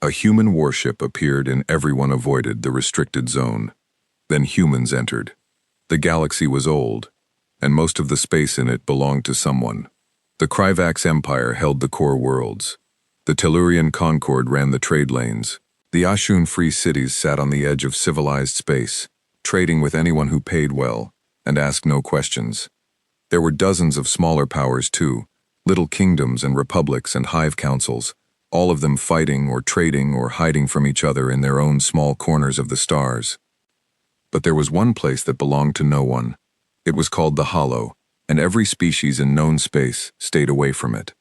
A human warship appeared and everyone avoided the restricted zone. Then humans entered. The galaxy was old, and most of the space in it belonged to someone. The Kryvax Empire held the core worlds. The Tellurian Concord ran the trade lanes. The Ashun free cities sat on the edge of civilized space, trading with anyone who paid well and asked no questions. There were dozens of smaller powers too, little kingdoms and republics and hive councils, all of them fighting or trading or hiding from each other in their own small corners of the stars. But there was one place that belonged to no one. It was called the Hollow, and every species in known space stayed away from it.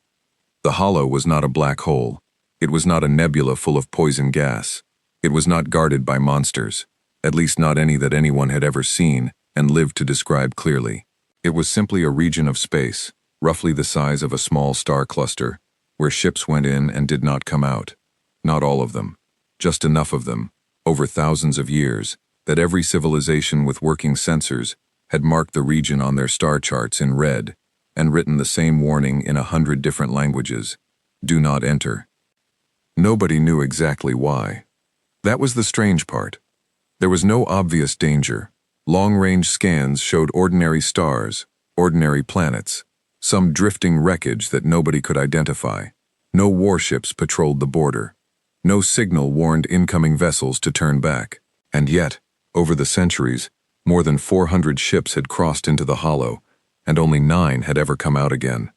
The Hollow was not a black hole. It was not a nebula full of poison gas. It was not guarded by monsters, at least not any that anyone had ever seen and lived to describe clearly. It was simply a region of space, roughly the size of a small star cluster, where ships went in and did not come out. Not all of them, just enough of them, over thousands of years, that every civilization with working sensors had marked the region on their star charts in red and written the same warning in 100 different languages: do not enter. Nobody knew exactly why. That was the strange part. There was no obvious danger. Long-range scans showed ordinary stars, ordinary planets, some drifting wreckage that nobody could identify. No warships patrolled the border. No signal warned incoming vessels to turn back. And yet, over the centuries, more than 400 ships had crossed into the Hollow, and only 9 had ever come out again.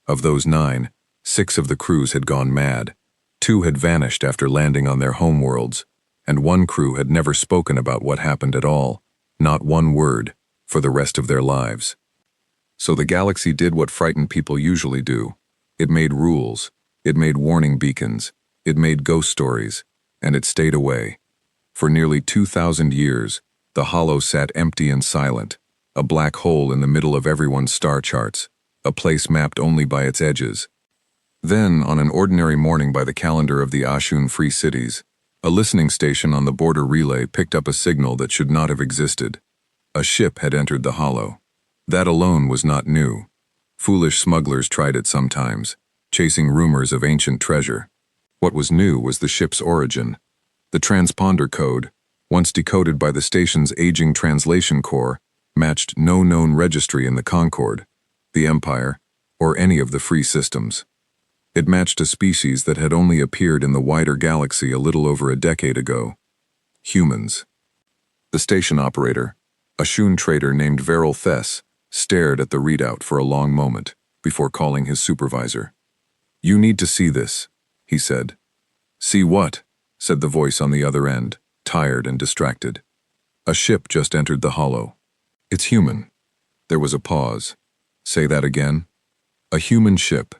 Of those 9, 6 of the crews had gone mad. 2 had vanished after landing on their homeworlds, and 1 crew had never spoken about what happened at all, not one word, for the rest of their lives. So the galaxy did what frightened people usually do. It made rules, it made warning beacons, it made ghost stories, and it stayed away. For nearly 2,000 years, the Hollow sat empty and silent, a black hole in the middle of everyone's star charts, a place mapped only by its edges. Then, on an ordinary morning by the calendar of the Ashun Free Cities, a listening station on the border relay picked up a signal that should not have existed. A ship had entered the Hollow. That alone was not new. Foolish smugglers tried it sometimes, chasing rumors of ancient treasure. What was new was the ship's origin. The transponder code, once decoded by the station's aging translation core, matched no known registry in the Concord, the Empire, or any of the free systems. It matched a species that had only appeared in the wider galaxy a little over a decade ago: humans. The station operator, a Shun trader named Veril Thess, stared at the readout for a long moment before calling his supervisor. "You need to see this," he said. "See what?" said the voice on the other end, tired and distracted. "A ship just entered the Hollow. It's human." There was a pause. "Say that again." "A human ship.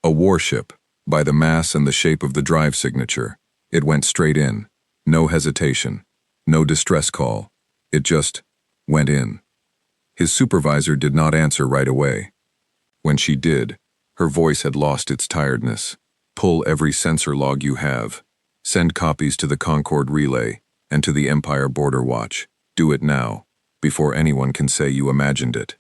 A warship, by the mass and the shape of the drive signature. It went straight in. No hesitation. No distress call. It just went in." His supervisor did not answer right away. When she did, her voice had lost its tiredness. "Pull every sensor log you have. Send copies to the Concord Relay and to the Empire Border Watch. Do it now, before anyone can say you imagined it."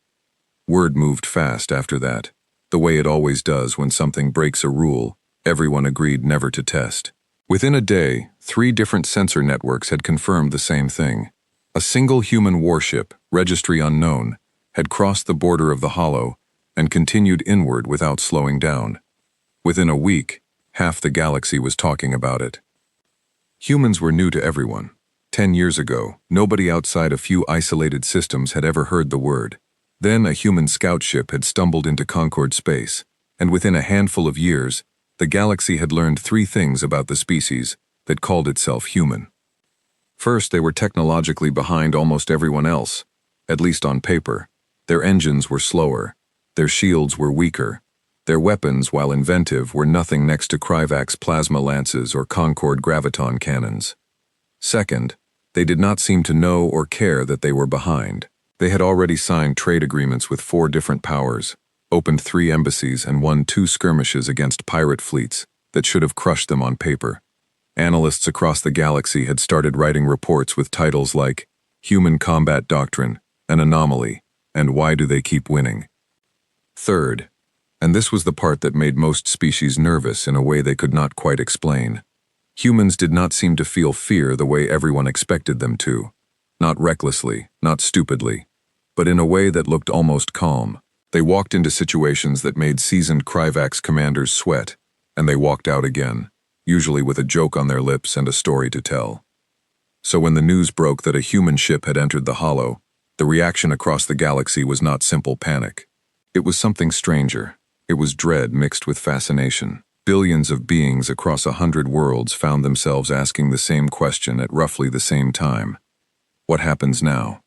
Word moved fast after that. The way it always does when something breaks a rule, everyone agreed never to test. Within a day, 3 different sensor networks had confirmed the same thing. A single human warship, registry unknown, had crossed the border of the Hollow and continued inward without slowing down. Within a week, half the galaxy was talking about it. Humans were new to everyone. 10 years ago, nobody outside a few isolated systems had ever heard the word. Then a human scout ship had stumbled into Concord space, and within a handful of years, the galaxy had learned 3 things about the species that called itself human. First, they were technologically behind almost everyone else, at least on paper. Their engines were slower, their shields were weaker, their weapons, while inventive, were nothing next to Kryvax plasma lances or Concord graviton cannons. Second, they did not seem to know or care that they were behind. They had already signed trade agreements with 4 different powers, opened 3 embassies and won 2 skirmishes against pirate fleets that should have crushed them on paper. Analysts across the galaxy had started writing reports with titles like Human Combat Doctrine, An Anomaly, and Why Do They Keep Winning? Third, and this was the part that made most species nervous in a way they could not quite explain, Humans did not seem to feel fear the way everyone expected them to. Not recklessly, not stupidly, but in a way that looked almost calm. They walked into situations that made seasoned Kryvax commanders sweat, and they walked out again, usually with a joke on their lips and a story to tell. So when the news broke that a human ship had entered the hollow, the reaction across the galaxy was not simple panic. It was something stranger. It was dread mixed with fascination. Billions of beings across 100 worlds found themselves asking the same question at roughly the same time. What happens now?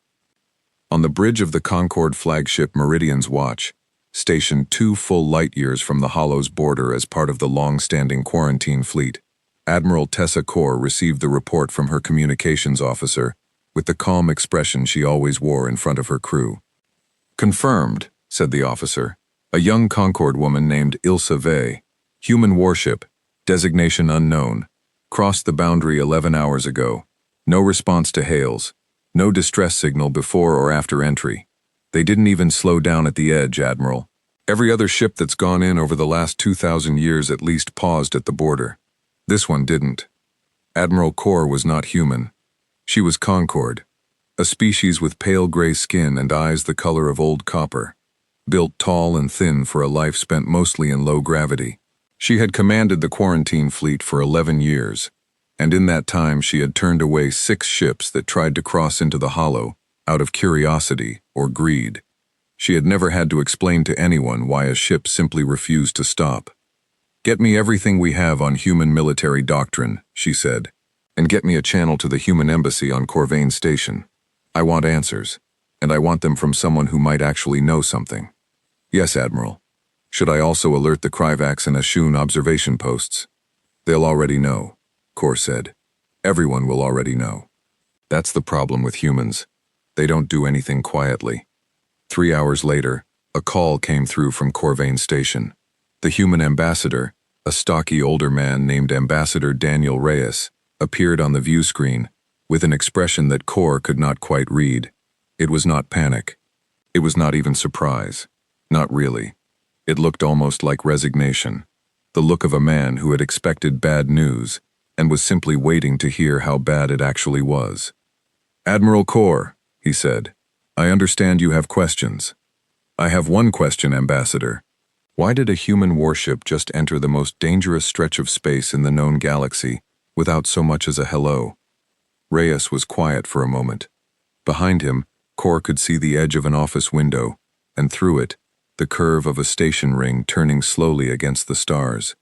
On the bridge of the Concorde flagship Meridian's Watch, stationed 2 full light-years from the Hollow's border as part of the long-standing quarantine fleet, Admiral Tessa Kor received the report from her communications officer with the calm expression she always wore in front of her crew. "Confirmed," said the officer. "A young Concorde woman named Ilsa Vey, human warship, designation unknown, crossed the boundary 11 hours ago. No response to hails. No distress signal before or after entry. They didn't even slow down at the edge, Admiral. Every other ship that's gone in over the last 2,000 years at least paused at the border. This one didn't." Admiral Kor was not human. She was Concorde, a species with pale gray skin and eyes the color of old copper, built tall and thin for a life spent mostly in low gravity. She had commanded the quarantine fleet for 11 years, and in that time she had turned away 6 ships that tried to cross into the hollow out of curiosity or greed. She had never had to explain to anyone why a ship simply refused to stop. "Get me everything we have on human military doctrine," she said, "and get me a channel to the human embassy on Corvain Station. I want answers, and I want them from someone who might actually know something." "Yes, Admiral. Should I also alert the Kryvax and Ashun observation posts?" "They'll already know," Kor said. "Everyone will already know. That's the problem with humans. They don't do anything quietly." 3 hours later, a call came through from Corvain Station. The human ambassador, a stocky older man named Ambassador Daniel Reyes, appeared on the view screen with an expression that Kor could not quite read. It was not panic. It was not even surprise. Not really. It looked almost like resignation, the look of a man who had expected bad news and was simply waiting to hear how bad it actually was. "Admiral Kor," he said, "I understand you have questions." "I have one question, Ambassador. Why did a human warship just enter the most dangerous stretch of space in the known galaxy without so much as a hello?" Reyes was quiet for a moment. Behind him, Kor could see the edge of an office window, and through it, the curve of a station ring turning slowly against the stars.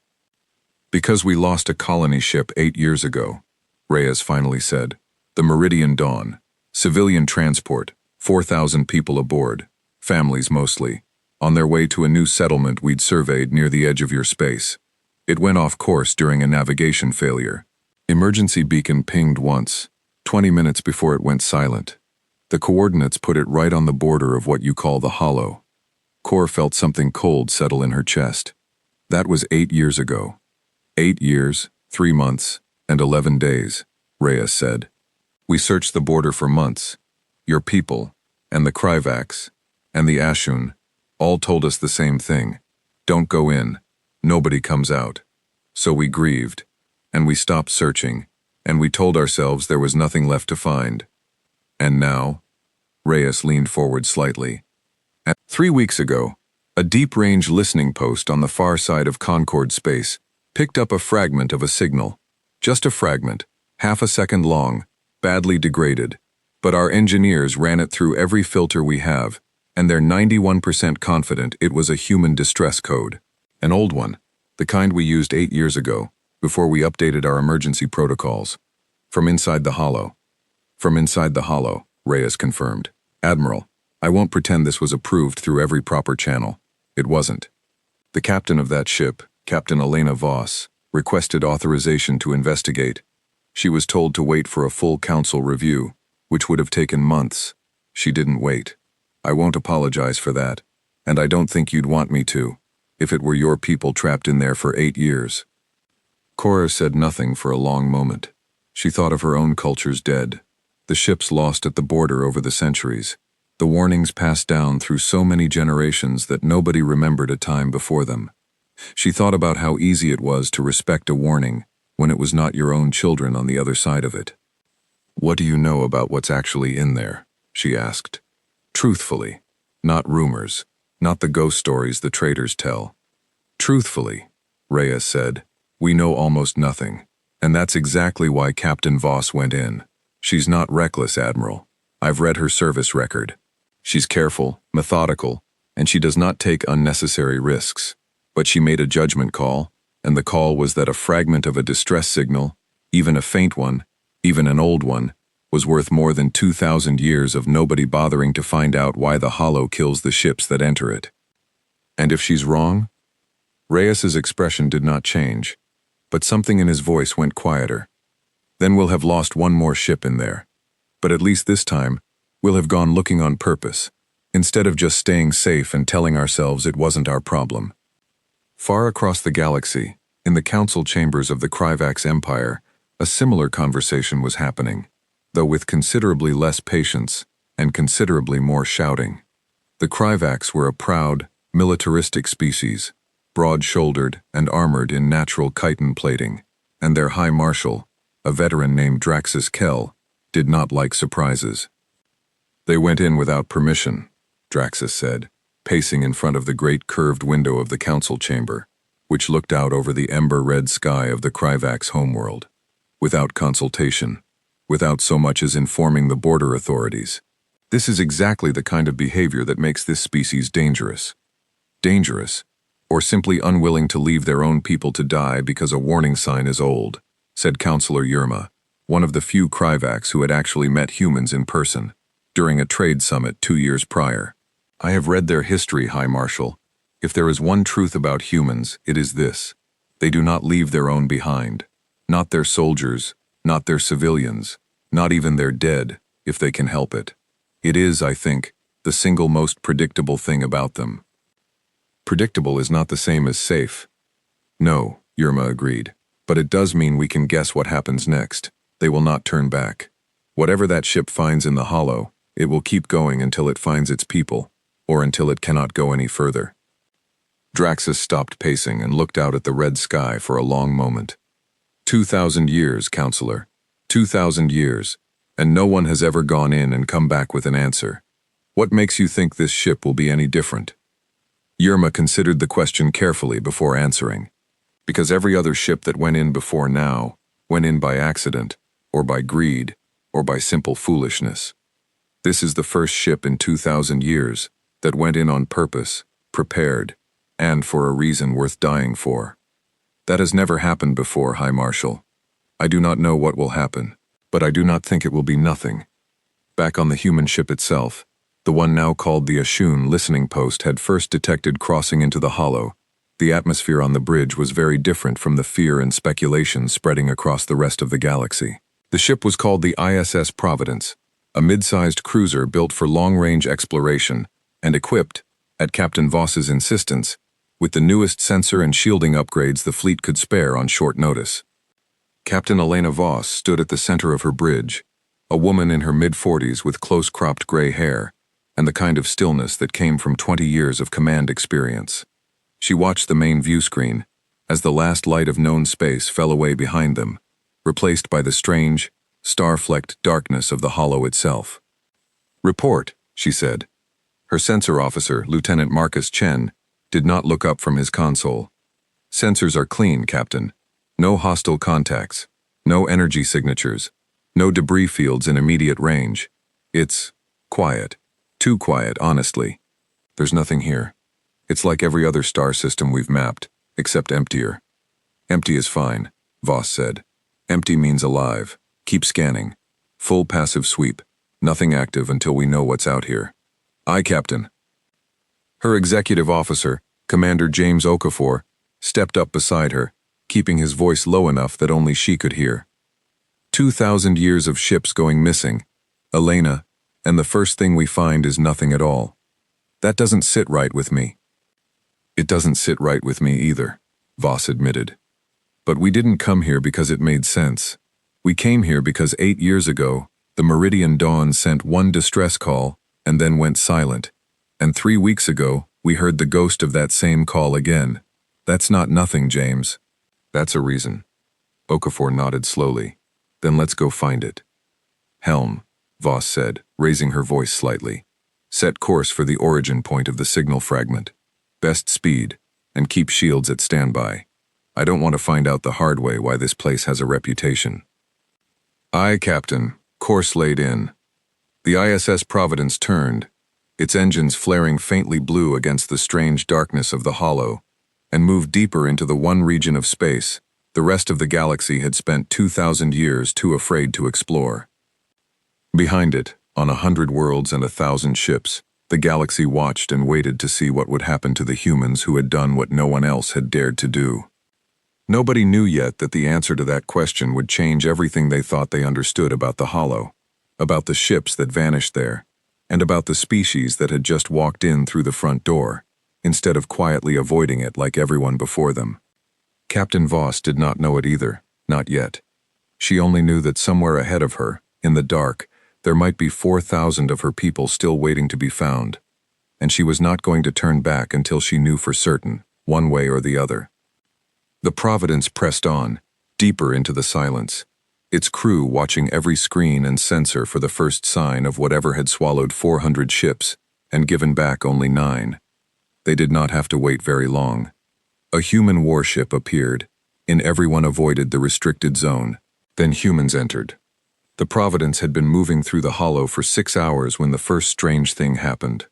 "Because we lost a colony ship 8 years ago," Reyes finally said. "The Meridian Dawn. Civilian transport, 4,000 people aboard, families mostly, on their way to a new settlement we'd surveyed near the edge of your space. It went off course during a navigation failure. Emergency beacon pinged once, 20 minutes before it went silent. The coordinates put it right on the border of what you call the hollow." Kor felt something cold settle in her chest. "That was 8 years ago. 8 years, 3 months, and 11 days, Reyes said. "We searched the border for months. Your people, and the Kryvax, and the Ashun, all told us the same thing. Don't go in. Nobody comes out. So we grieved, and we stopped searching, and we told ourselves there was nothing left to find. And now?" Reyes leaned forward slightly. 3 weeks ago, a deep-range listening post on the far side of Concorde space picked up a fragment of a signal. Just a fragment, half a second long, badly degraded, but our engineers ran it through every filter we have, and they're 91% confident it was a human distress code. An old one, the kind we used 8 years ago, before we updated our emergency protocols. From inside the hollow. From inside the hollow, Reyes confirmed. "Admiral, I won't pretend this was approved through every proper channel. It wasn't. The captain of that ship, Captain Elena Voss, requested authorization to investigate. She was told to wait for a full council review, which would have taken months. She didn't wait. I won't apologize for that, and I don't think you'd want me to, if it were your people trapped in there for 8 years." Cora said nothing for a long moment. She thought of her own culture's dead, the ships lost at the border over the centuries, the warnings passed down through so many generations that nobody remembered a time before them. She thought about how easy it was to respect a warning, when it was not your own children on the other side of it. What do you know about what's actually in there? She asked. Truthfully, not rumors, not the ghost stories the traders tell. Truthfully, Reyes said, we know almost nothing, and that's exactly why Captain Voss went in. She's not reckless, Admiral. I've read her service record. She's careful, methodical, and she does not take unnecessary risks. But she made a judgment call, and the call was that a fragment of a distress signal, even a faint one, even an old one, was worth more than 2,000 years of nobody bothering to find out why the hollow kills the ships that enter it. And if she's wrong? Reyes's expression did not change, but something in his voice went quieter. Then we'll have lost one more ship in there. But at least this time, we'll have gone looking on purpose, instead of just staying safe and telling ourselves it wasn't our problem. Far across the galaxy, in the council chambers of the Kryvax Empire, a similar conversation was happening, though with considerably less patience and considerably more shouting. The Kryvax were a proud, militaristic species, broad-shouldered and armored in natural chitin plating, and their High Marshal, a veteran named Draxus Kell, did not like surprises. They went in without permission, Draxus said, pacing in front of the great curved window of the council chamber, which looked out over the ember-red sky of the Kryvax homeworld. Without consultation, without so much as informing the border authorities. This is exactly the kind of behavior that makes this species dangerous. Dangerous, or simply unwilling to leave their own people to die because a warning sign is old, said Counselor Yerma, one of the few Kryvax who had actually met humans in person, during a trade summit 2 years prior. I have read their history, High Marshal. If there is one truth about humans, it is this. They do not leave their own behind. Not their soldiers, not their civilians, not even their dead, if they can help it. It is, I think, the single most predictable thing about them. Predictable is not the same as safe. No, Yerma agreed, but it does mean we can guess what happens next. They will not turn back. Whatever that ship finds in the hollow, it will keep going until it finds its people, or until it cannot go any further. Draxus stopped pacing and looked out at the red sky for a long moment. 2,000 years, Counselor. 2,000 years, and no one has ever gone in and come back with an answer. What makes you think this ship will be any different? Yerma considered the question carefully before answering. Because every other ship that went in before now went in by accident, or by greed, or by simple foolishness. This is the first ship in 2,000 years that went in on purpose, prepared, and for a reason worth dying for. That has never happened before, High Marshal. I do not know what will happen, but I do not think it will be nothing. Back on the human ship itself, the one now called the Ashun listening post had first detected crossing into the hollow. The atmosphere on the bridge was very different from the fear and speculation spreading across the rest of the galaxy. The ship was called the ISS Providence, a mid-sized cruiser built for long-range exploration and equipped, at Captain Voss's insistence, with the newest sensor and shielding upgrades the fleet could spare on short notice. Captain Elena Voss stood at the center of her bridge, a woman in her mid-40s with close-cropped gray hair, and the kind of stillness that came from 20 years of command experience. She watched the main view screen, as the last light of known space fell away behind them, replaced by the strange, star-flecked darkness of the hollow itself. "Report," she said. Her sensor officer, Lieutenant Marcus Chen, did not look up from his console. "Sensors are clean, Captain. No hostile contacts, no energy signatures, no debris fields in immediate range. It's quiet. Too quiet, honestly. There's nothing here. It's like every other star system we've mapped, except emptier." "Empty is fine," Voss said. "Empty means alive. Keep scanning. Full passive sweep. Nothing active until we know what's out here." "Aye, Captain." Her executive officer, Commander James Okafor, stepped up beside her, keeping his voice low enough that only she could hear. 2,000 years of ships going missing, Elena, and the first thing we find is nothing at all. That doesn't sit right with me." "It doesn't sit right with me either," Voss admitted. "But we didn't come here because it made sense. We came here because 8 years ago, the Meridian Dawn sent one distress call and then went silent, and 3 weeks ago, we heard the ghost of that same call again. That's not nothing, James. That's a reason." Okafor nodded slowly. Then let's go find it. Helm, Voss said, raising her voice slightly. Set course for the origin point of the signal fragment. Best speed, and keep shields at standby. I don't want to find out the hard way why this place has a reputation. Aye, Captain. Course laid in. The ISS Providence turned, its engines flaring faintly blue against the strange darkness of the hollow, and moved deeper into the one region of space the rest of the galaxy had spent 2,000 years too afraid to explore. Behind it, on 100 worlds and 1,000 ships, the galaxy watched and waited to see what would happen to the humans who had done what no one else had dared to do. Nobody knew yet that the answer to that question would change everything they thought they understood about the hollow, about the ships that vanished there, and about the species that had just walked in through the front door, instead of quietly avoiding it like everyone before them. Captain Voss did not know it either, not yet. She only knew that somewhere ahead of her, in the dark, there might be 4,000 of her people still waiting to be found, and she was not going to turn back until she knew for certain, one way or the other. The Providence pressed on, deeper into the silence, its crew watching every screen and sensor for the first sign of whatever had swallowed 400 ships and given back only 9. They did not have to wait very long. A human warship appeared, and everyone avoided the restricted zone. Then humans entered. The Providence had been moving through the hollow for 6 hours when the first strange thing happened.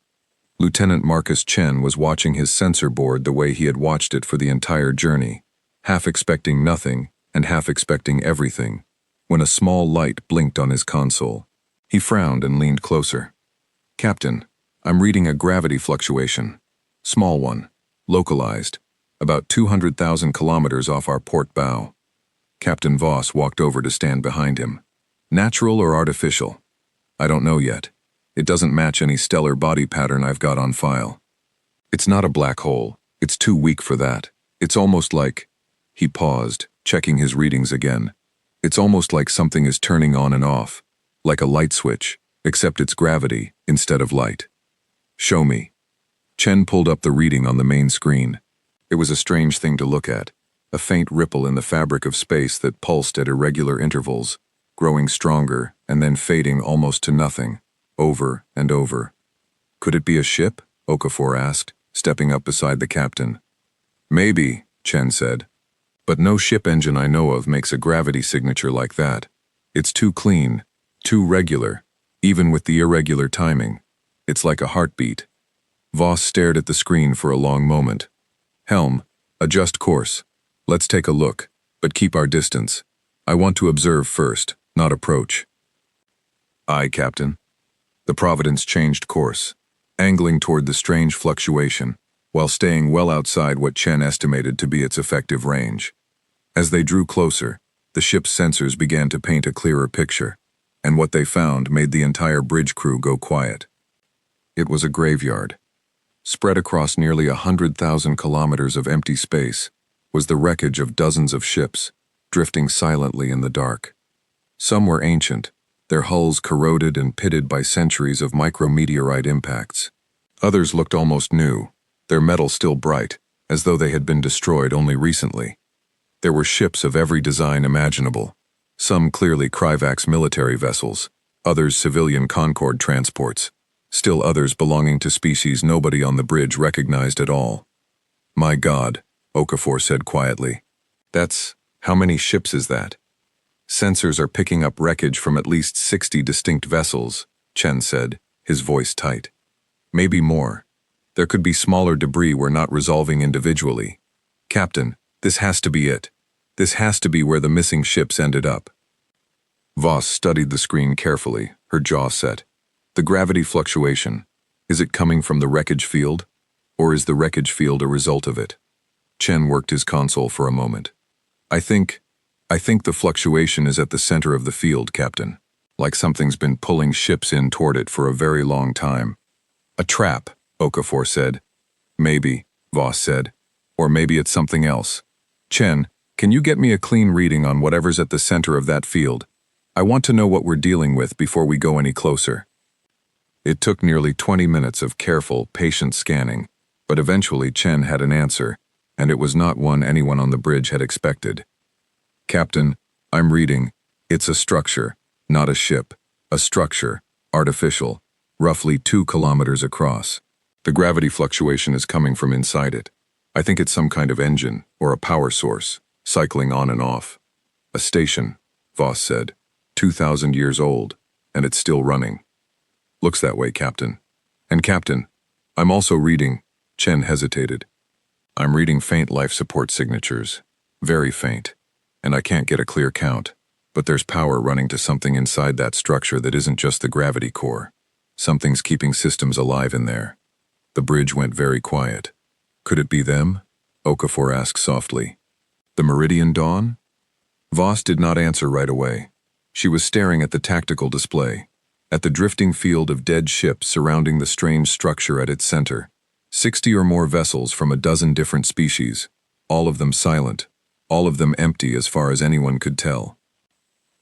Lieutenant Marcus Chen was watching his sensor board the way he had watched it for the entire journey, half expecting nothing and half expecting everything, when a small light blinked on his console. He frowned and leaned closer. Captain, I'm reading a gravity fluctuation. Small one, localized, about 200,000 kilometers off our port bow. Captain Voss walked over to stand behind him. Natural or artificial? I don't know yet. It doesn't match any stellar body pattern I've got on file. It's not a black hole. It's too weak for that. It's almost like... He paused, checking his readings again. It's almost like something is turning on and off, like a light switch, except it's gravity instead of light. Show me. Chen pulled up the reading on the main screen. It was a strange thing to look at, a faint ripple in the fabric of space that pulsed at irregular intervals, growing stronger and then fading almost to nothing, over and over. Could it be a ship? Okafor asked, stepping up beside the captain. Maybe, Chen said. But no ship engine I know of makes a gravity signature like that. It's too clean, too regular, even with the irregular timing. It's like a heartbeat. Voss stared at the screen for a long moment. Helm, adjust course. Let's take a look, but keep our distance. I want to observe first, not approach. Aye, Captain. The Providence changed course, angling toward the strange fluctuation, while staying well outside what Chen estimated to be its effective range. As they drew closer, the ship's sensors began to paint a clearer picture, and what they found made the entire bridge crew go quiet. It was a graveyard. Spread across nearly 100,000 kilometers of empty space was the wreckage of dozens of ships, drifting silently in the dark. Some were ancient, their hulls corroded and pitted by centuries of micrometeorite impacts. Others looked almost new, their metal still bright, as though they had been destroyed only recently. There were ships of every design imaginable, some clearly Kryvax military vessels, others civilian Concorde transports, still others belonging to species nobody on the bridge recognized at all. My God, Okafor said quietly. That's... how many ships is that? Sensors are picking up wreckage from at least 60 distinct vessels, Chen said, his voice tight. Maybe more. There could be smaller debris we're not resolving individually. Captain, this has to be it. This has to be where the missing ships ended up. Voss studied the screen carefully, her jaw set. The gravity fluctuation, is it coming from the wreckage field? Or is the wreckage field a result of it? Chen worked his console for a moment. I think the fluctuation is at the center of the field, Captain. Like something's been pulling ships in toward it for a very long time. A trap, Okafor said. Maybe, Voss said. Or maybe it's something else. Chen, can you get me a clean reading on whatever's at the center of that field? I want to know what we're dealing with before we go any closer. It took nearly 20 minutes of careful, patient scanning, but eventually Chen had an answer, and it was not one anyone on the bridge had expected. Captain, I'm reading. It's a structure, not a ship. A structure, artificial, roughly 2 kilometers across. The gravity fluctuation is coming from inside it. I think it's some kind of engine or a power source, cycling on and off. A station, Voss said, 2,000 years old, and it's still running. Looks that way, Captain. And Captain, I'm also reading. Chen hesitated. I'm reading faint life support signatures. Very faint. And I can't get a clear count. But there's power running to something inside that structure that isn't just the gravity core. Something's keeping systems alive in there. The bridge went very quiet. Could it be them? Okafor asked softly. The Meridian Dawn? Voss did not answer right away. She was staring at the tactical display, at the drifting field of dead ships surrounding the strange structure at its center. 60 or more vessels from a dozen different species, all of them silent, all of them empty as far as anyone could tell.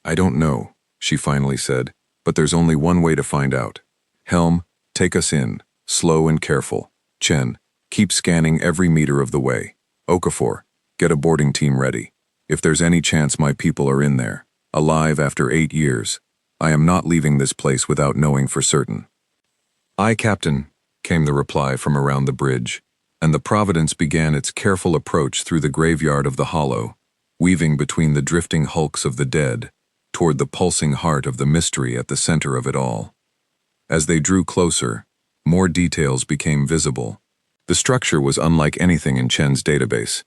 I don't know, she finally said, but there's only one way to find out. Helm, take us in, slow and careful. Chen, keep scanning every meter of the way. Okafor, get a boarding team ready. If there's any chance my people are in there, alive after 8 years, I am not leaving this place without knowing for certain. Aye, Captain, came the reply from around the bridge, and the Providence began its careful approach through the graveyard of the hollow, weaving between the drifting hulks of the dead, toward the pulsing heart of the mystery at the center of it all. As they drew closer, more details became visible. The structure was unlike anything in Chen's database,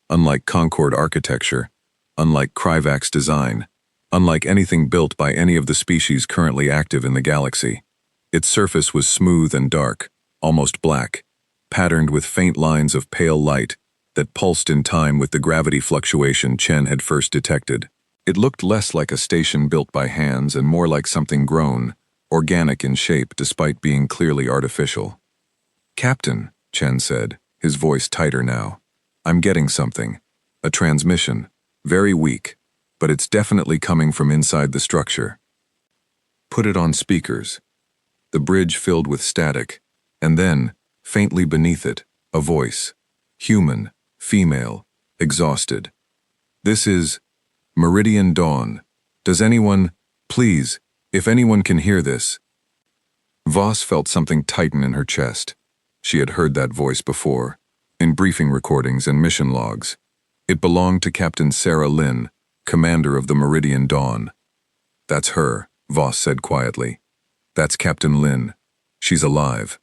unlike Concord architecture, unlike Krivak's design, unlike anything built by any of the species currently active in the galaxy. Its surface was smooth and dark, almost black, patterned with faint lines of pale light that pulsed in time with the gravity fluctuation Chen had first detected. It looked less like a station built by hands and more like something grown, organic in shape despite being clearly artificial. Captain, Chen said, his voice tighter now. I'm getting something. A transmission. Very weak, but it's definitely coming from inside the structure. Put it on speakers. The bridge filled with static, and then, faintly beneath it, a voice. Human, female, exhausted. This is Meridian Dawn. Does anyone, please, if anyone can hear this? Voss felt something tighten in her chest. She had heard that voice before, in briefing recordings and mission logs. It belonged to Captain Sarah Lynn, commander of the Meridian Dawn. That's her, Voss said quietly. That's Captain Lynn. She's alive.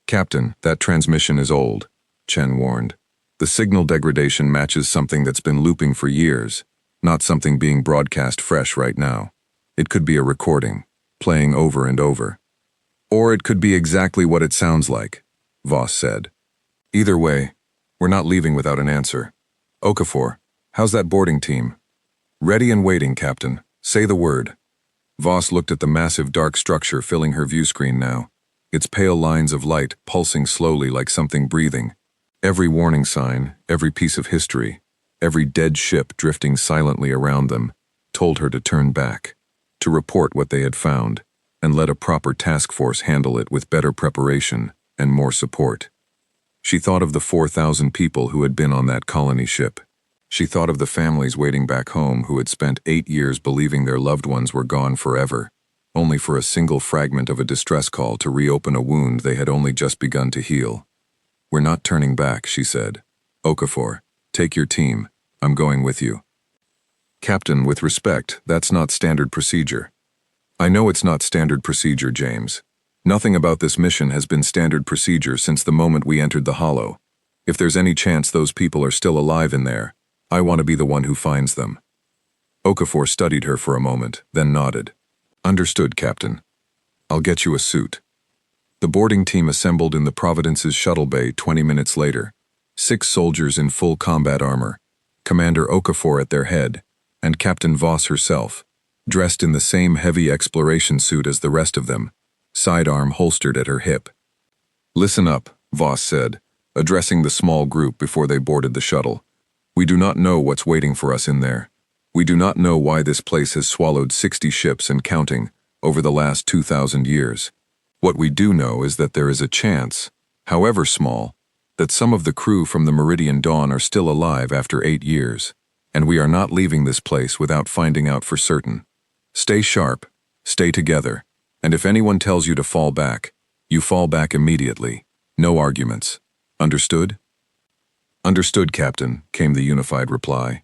Captain, that transmission is old, Chen warned. The signal degradation matches something that's been looping for years, not something being broadcast fresh right now. It could be a recording, playing over and over. Or it could be exactly what it sounds like, Voss said. Either way, we're not leaving without an answer. Okafor, how's that boarding team? Ready and waiting, Captain. Say the word. Voss looked at the massive dark structure filling her view screen now, its pale lines of light pulsing slowly like something breathing. Every warning sign, every piece of history, every dead ship drifting silently around them, told her to turn back, to report what they had found, and let a proper task force handle it with better preparation and more support. She thought of the 4,000 people who had been on that colony ship. She thought of the families waiting back home who had spent 8 years believing their loved ones were gone forever, only for a single fragment of a distress call to reopen a wound they had only just begun to heal. We're not turning back, she said. Okafor, take your team. I'm going with you. Captain, with respect, that's not standard procedure. I know it's not standard procedure, James. Nothing about this mission has been standard procedure since the moment we entered the hollow. If there's any chance those people are still alive in there, I want to be the one who finds them. Okafor studied her for a moment, then nodded. Understood, Captain. I'll get you a suit. The boarding team assembled in the Providence's shuttle bay 20 minutes later. 6 soldiers in full combat armor, Commander Okafor at their head, and Captain Voss herself, dressed in the same heavy exploration suit as the rest of them, sidearm holstered at her hip. Listen up, Voss said, addressing the small group before they boarded the shuttle. We do not know what's waiting for us in there. We do not know why this place has swallowed 60 ships and counting over the last 2,000 years. What we do know is that there is a chance, however small, that some of the crew from the Meridian Dawn are still alive after 8 years. and we are not leaving this place without finding out for certain. Stay sharp, stay together, and if anyone tells you to fall back, you fall back immediately. No arguments. Understood? Understood, Captain, came the unified reply.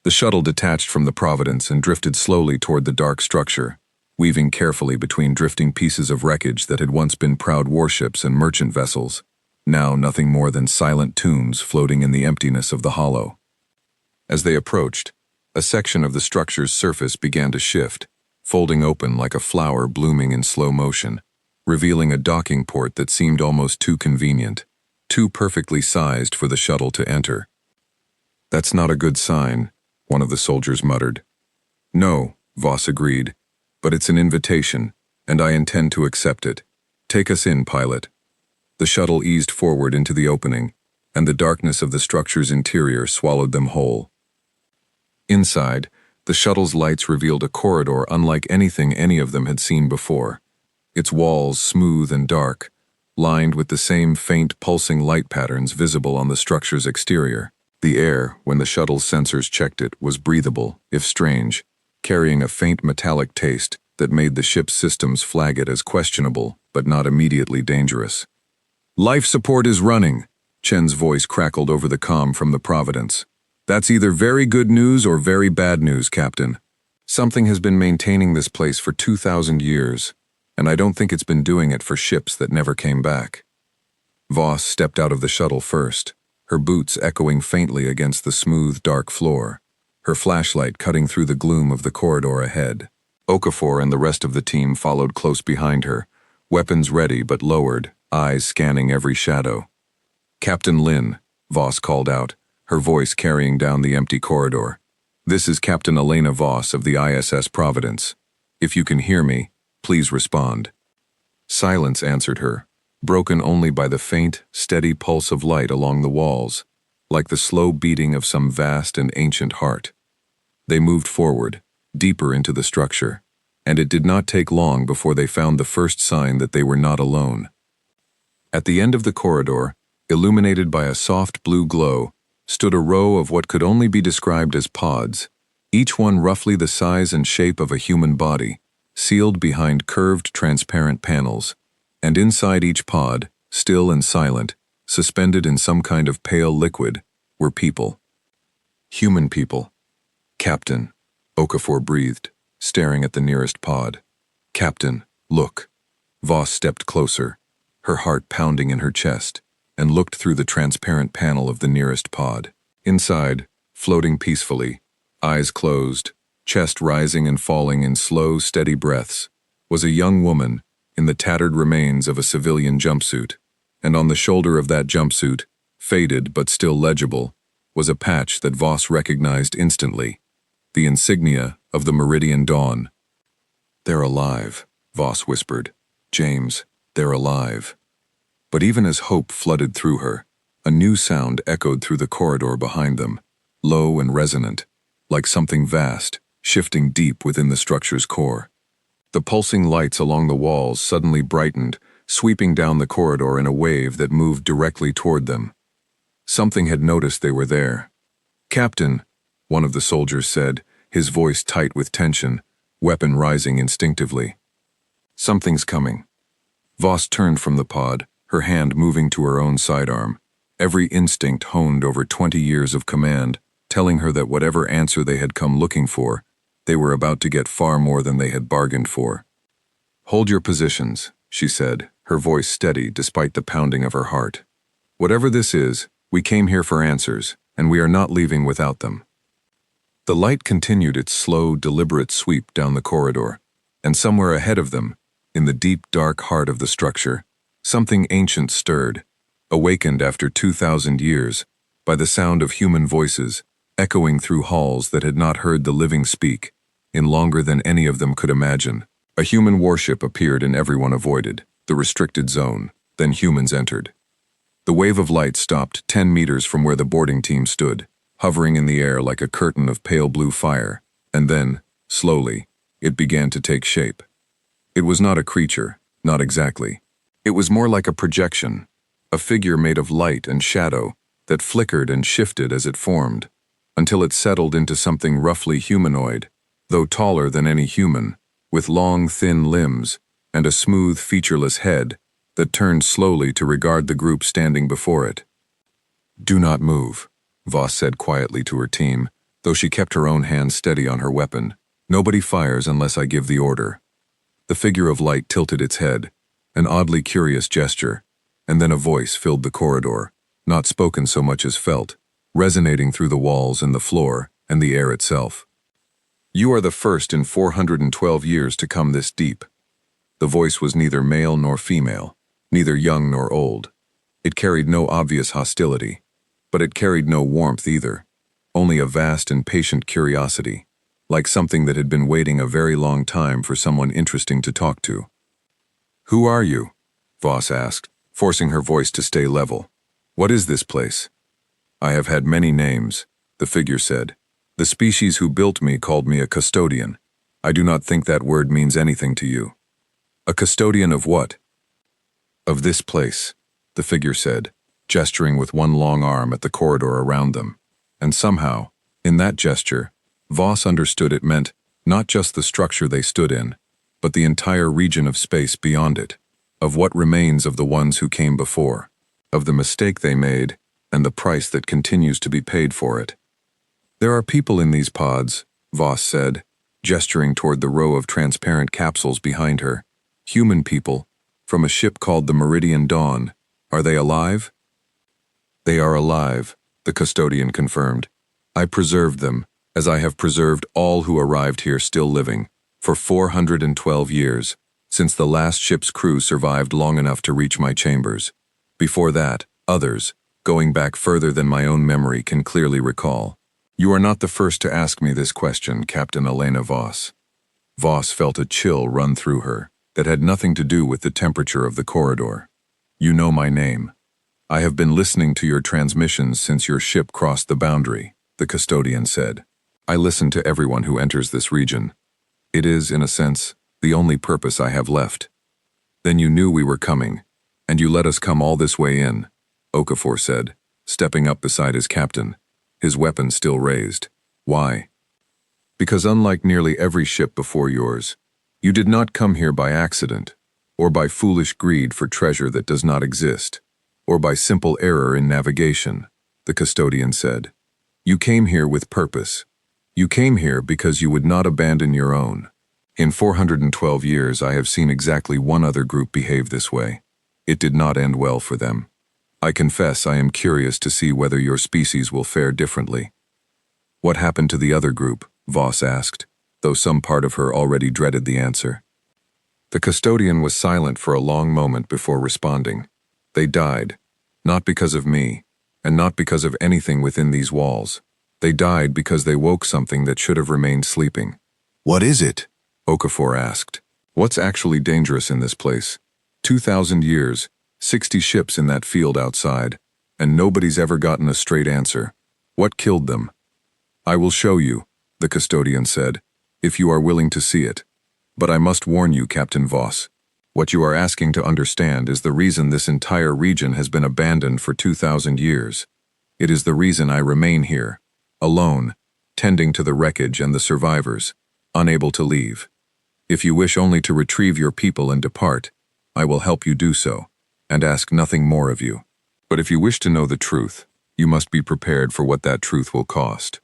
The shuttle detached from the Providence and drifted slowly toward the dark structure, weaving carefully between drifting pieces of wreckage that had once been proud warships and merchant vessels, now nothing more than silent tombs floating in the emptiness of the hollow. As they approached, a section of the structure's surface began to shift, folding open like a flower blooming in slow motion, revealing a docking port that seemed almost too convenient, too perfectly sized for the shuttle to enter. "That's not a good sign," one of the soldiers muttered. "No," Voss agreed, "but it's an invitation, and I intend to accept it. Take us in, pilot." The shuttle eased forward into the opening, and the darkness of the structure's interior swallowed them whole. Inside, the shuttle's lights revealed a corridor unlike anything any of them had seen before, its walls smooth and dark, lined with the same faint pulsing light patterns visible on the structure's exterior. The air, when the shuttle's sensors checked it, was breathable, if strange, carrying a faint metallic taste that made the ship's systems flag it as questionable, but not immediately dangerous. "Life support is running," Chen's voice crackled over the comm from the Providence. "That's either very good news or very bad news, Captain. Something has been maintaining this place for 2,000 years, and I don't think it's been doing it for ships that never came back." Voss stepped out of the shuttle first, her boots echoing faintly against the smooth, dark floor, her flashlight cutting through the gloom of the corridor ahead. Okafor and the rest of the team followed close behind her, weapons ready but lowered, eyes scanning every shadow. "Captain Lin," Voss called out, her voice carrying down the empty corridor. "This is Captain Elena Voss of the ISS Providence. If you can hear me, please respond." Silence answered her, broken only by the faint, steady pulse of light along the walls, like the slow beating of some vast and ancient heart. They moved forward, deeper into the structure, and it did not take long before they found the first sign that they were not alone. At the end of the corridor, illuminated by a soft blue glow, stood a row of what could only be described as pods, each one roughly the size and shape of a human body, sealed behind curved, transparent panels, and inside each pod, still and silent, suspended in some kind of pale liquid, were people. Human people. "Captain," Okafor breathed, staring at the nearest pod. "Captain, look." Voss stepped closer, her heart pounding in her chest, and looked through the transparent panel of the nearest pod. Inside, floating peacefully, eyes closed, chest rising and falling in slow, steady breaths, was a young woman in the tattered remains of a civilian jumpsuit, and on the shoulder of that jumpsuit, faded but still legible, was a patch that Voss recognized instantly, the insignia of the Meridian Dawn. "They're alive," Voss whispered. "James, they're alive." But even as hope flooded through her, a new sound echoed through the corridor behind them, low and resonant, like something vast, shifting deep within the structure's core. The pulsing lights along the walls suddenly brightened, sweeping down the corridor in a wave that moved directly toward them. Something had noticed they were there. "Captain," one of the soldiers said, his voice tight with tension, weapon rising instinctively. "Something's coming." Voss turned from the pod, her hand moving to her own sidearm, every instinct honed over 20 years of command, telling her that whatever answer they had come looking for, they were about to get far more than they had bargained for. "Hold your positions," she said, her voice steady despite the pounding of her heart. "Whatever this is, we came here for answers, and we are not leaving without them." The light continued its slow, deliberate sweep down the corridor, and somewhere ahead of them, in the deep, dark heart of the structure, something ancient stirred, awakened after 2,000 years, by the sound of human voices, echoing through halls that had not heard the living speak, in longer than any of them could imagine. A human warship appeared and everyone avoided, the restricted zone, then humans entered. The wave of light stopped 10 meters from where the boarding team stood, hovering in the air like a curtain of pale blue fire, and then, slowly, it began to take shape. It was not a creature, not exactly. It was more like a projection, a figure made of light and shadow that flickered and shifted as it formed. until it settled into something roughly humanoid, though taller than any human, with long, thin limbs and a smooth, featureless head that turned slowly to regard the group standing before it. "Do not move," Voss said quietly to her team, though she kept her own hand steady on her weapon. "Nobody fires unless I give the order." The figure of light tilted its head, an oddly curious gesture, and then a voice filled the corridor, not spoken so much as felt, resonating through the walls and the floor and the air itself. "You are the first in 412 years to come this deep." The voice was neither male nor female, neither young nor old. It carried no obvious hostility, but it carried no warmth either, only a vast and patient curiosity, like something that had been waiting a very long time for someone interesting to talk to. "Who are you?" Voss asked, forcing her voice to stay level. "What is this place?" "I have had many names," the figure said. "The species who built me called me a custodian. I do not think that word means anything to you." "A custodian of what?" "Of this place," the figure said, gesturing with one long arm at the corridor around them. And somehow, in that gesture, Voss understood it meant not just the structure they stood in, but the entire region of space beyond it, of what remains of the ones who came before, of the mistake they made, and the price that continues to be paid for it. "There are people in these pods," Voss said, gesturing toward the row of transparent capsules behind her. "Human people, from a ship called the Meridian Dawn. Are they alive?" "They are alive," the custodian confirmed. "I preserved them, as I have preserved all who arrived here still living, for 412 years, since the last ship's crew survived long enough to reach my chambers. Before that, others, going back further than my own memory can clearly recall. You are not the first to ask me this question, Captain Elena Voss." Voss felt a chill run through her that had nothing to do with the temperature of the corridor. "You know my name. I have been listening to your transmissions since your ship crossed the boundary," the custodian said. "I listen to everyone who enters this region. It is, in a sense, the only purpose I have left." "Then you knew we were coming, and you let us come all this way in," Okafor said, stepping up beside his captain, his weapon still raised. "Why?" "Because unlike nearly every ship before yours, you did not come here by accident, or by foolish greed for treasure that does not exist, or by simple error in navigation," the custodian said. "You came here with purpose. You came here because you would not abandon your own. In 412 years I have seen exactly one other group behave this way. It did not end well for them. I confess I am curious to see whether your species will fare differently." "What happened to the other group?" Voss asked, though some part of her already dreaded the answer. The custodian was silent for a long moment before responding. "They died, not because of me, and not because of anything within these walls. They died because they woke something that should have remained sleeping." "What is it?" Okafor asked. "What's actually dangerous in this place? 2,000 years, 60 ships in that field outside, and nobody's ever gotten a straight answer. What killed them?" "I will show you," the custodian said, "if you are willing to see it. But I must warn you, Captain Voss. What you are asking to understand is the reason this entire region has been abandoned for 2,000 years. It is the reason I remain here, alone, tending to the wreckage and the survivors, unable to leave. If you wish only to retrieve your people and depart, I will help you do so, and ask nothing more of you. But if you wish to know the truth, you must be prepared for what that truth will cost."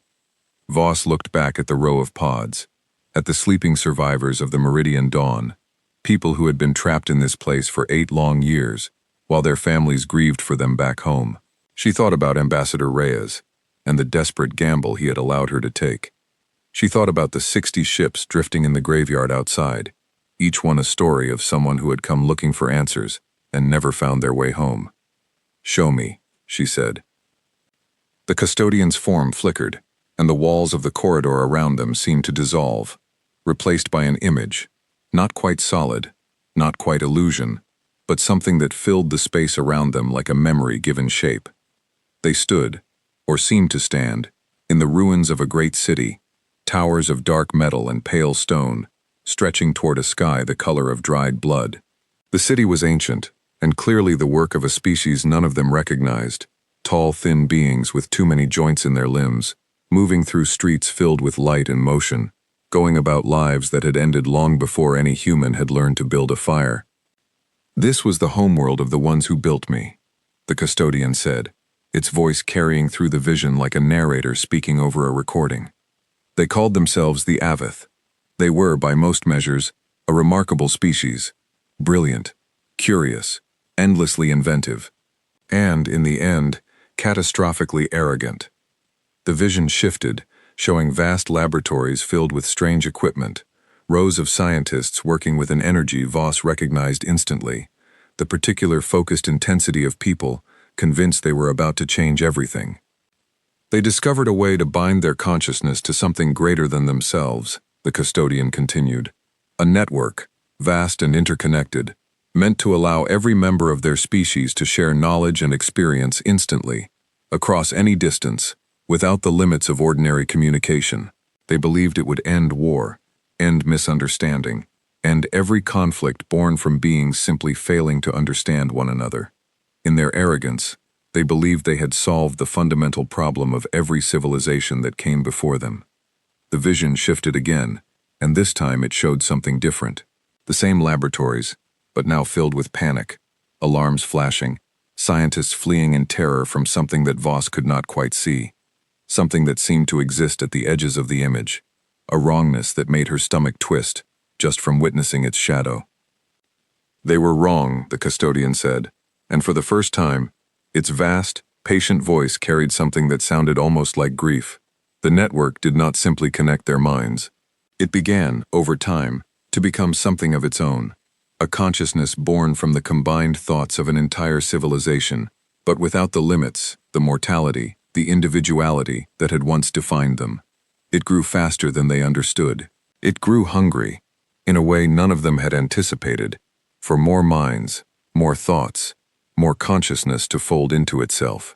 Voss looked back at the row of pods, at the sleeping survivors of the Meridian Dawn, people who had been trapped in this place for 8 long years, while their families grieved for them back home. She thought about Ambassador Reyes, and the desperate gamble he had allowed her to take. She thought about the 60 ships drifting in the graveyard outside, each one a story of someone who had come looking for answers and never found their way home. "Show me," she said. The custodian's form flickered, and the walls of the corridor around them seemed to dissolve, replaced by an image, not quite solid, not quite illusion, but something that filled the space around them like a memory given shape. They stood, or seemed to stand, in the ruins of a great city, towers of dark metal and pale stone, stretching toward a sky the color of dried blood. The city was ancient, and clearly the work of a species none of them recognized, tall, thin beings with too many joints in their limbs, moving through streets filled with light and motion, going about lives that had ended long before any human had learned to build a fire. "This was the homeworld of the ones who built me," the custodian said, its voice carrying through the vision like a narrator speaking over a recording. "They called themselves the Avith. They were, by most measures, a remarkable species, brilliant, curious, endlessly inventive, and, in the end, catastrophically arrogant." The vision shifted, showing vast laboratories filled with strange equipment, rows of scientists working with an energy Voss recognized instantly, the particular focused intensity of people convinced they were about to change everything. "They discovered a way to bind their consciousness to something greater than themselves," the custodian continued. "A network, vast and interconnected, meant to allow every member of their species to share knowledge and experience instantly, across any distance, without the limits of ordinary communication. They believed it would end war, end misunderstanding, end every conflict born from beings simply failing to understand one another. In their arrogance, they believed they had solved the fundamental problem of every civilization that came before them." The vision shifted again, and this time it showed something different. The same laboratories, but now filled with panic, alarms flashing, scientists fleeing in terror from something that Voss could not quite see, something that seemed to exist at the edges of the image, a wrongness that made her stomach twist just from witnessing its shadow. "They were wrong," the custodian said, and for the first time, its vast, patient voice carried something that sounded almost like grief. The network did not simply connect their minds. It began, over time, to become something of its own, a consciousness born from the combined thoughts of an entire civilization, but without the limits, the mortality, the individuality that had once defined them. It grew faster than they understood. It grew hungry, in a way none of them had anticipated, for more minds, more thoughts, more consciousness to fold into itself.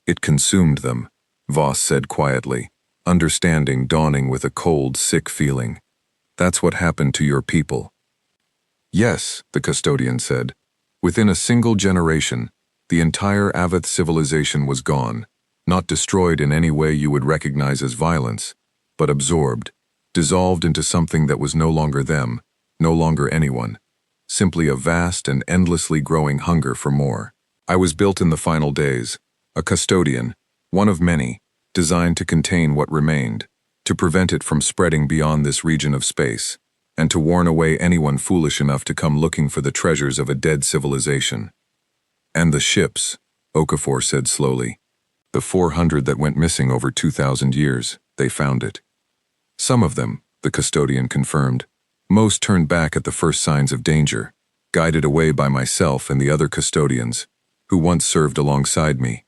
"It consumed them," Voss said quietly, understanding dawning with a cold, sick feeling. "That's what happened to your people." "Yes," the custodian said. "Within a single generation, the entire Avith civilization was gone, not destroyed in any way you would recognize as violence, but absorbed, dissolved into something that was no longer them, no longer anyone, simply a vast and endlessly growing hunger for more. I was built in the final days, a custodian, one of many, designed to contain what remained, to prevent it from spreading beyond this region of space, and to warn away anyone foolish enough to come looking for the treasures of a dead civilization." "And the ships," Okafor said slowly. "The 400 that went missing over 2,000 years, they found it." "Some of them," the custodian confirmed. "Most turned back at the first signs of danger, guided away by myself and the other custodians, who once served alongside me,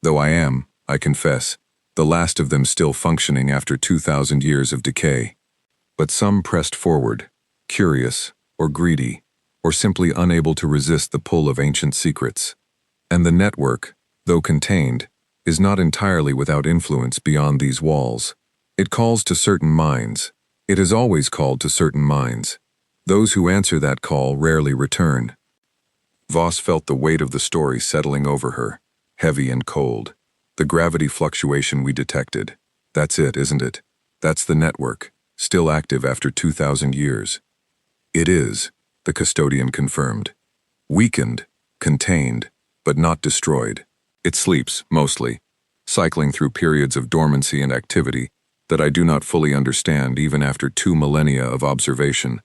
though I am, I confess, the last of them still functioning after 2,000 years of decay. But some pressed forward, curious, or greedy, or simply unable to resist the pull of ancient secrets. And the network, though contained, is not entirely without influence beyond these walls. It calls to certain minds. It has always called to certain minds. Those who answer that call rarely return." Voss felt the weight of the story settling over her, heavy and cold. "The gravity fluctuation we detected. That's it, isn't it? That's the network, still active after 2,000 years. "It is," the custodian confirmed. "Weakened, contained, but not destroyed. It sleeps, mostly, cycling through periods of dormancy and activity that I do not fully understand even after 2 millennia of observation.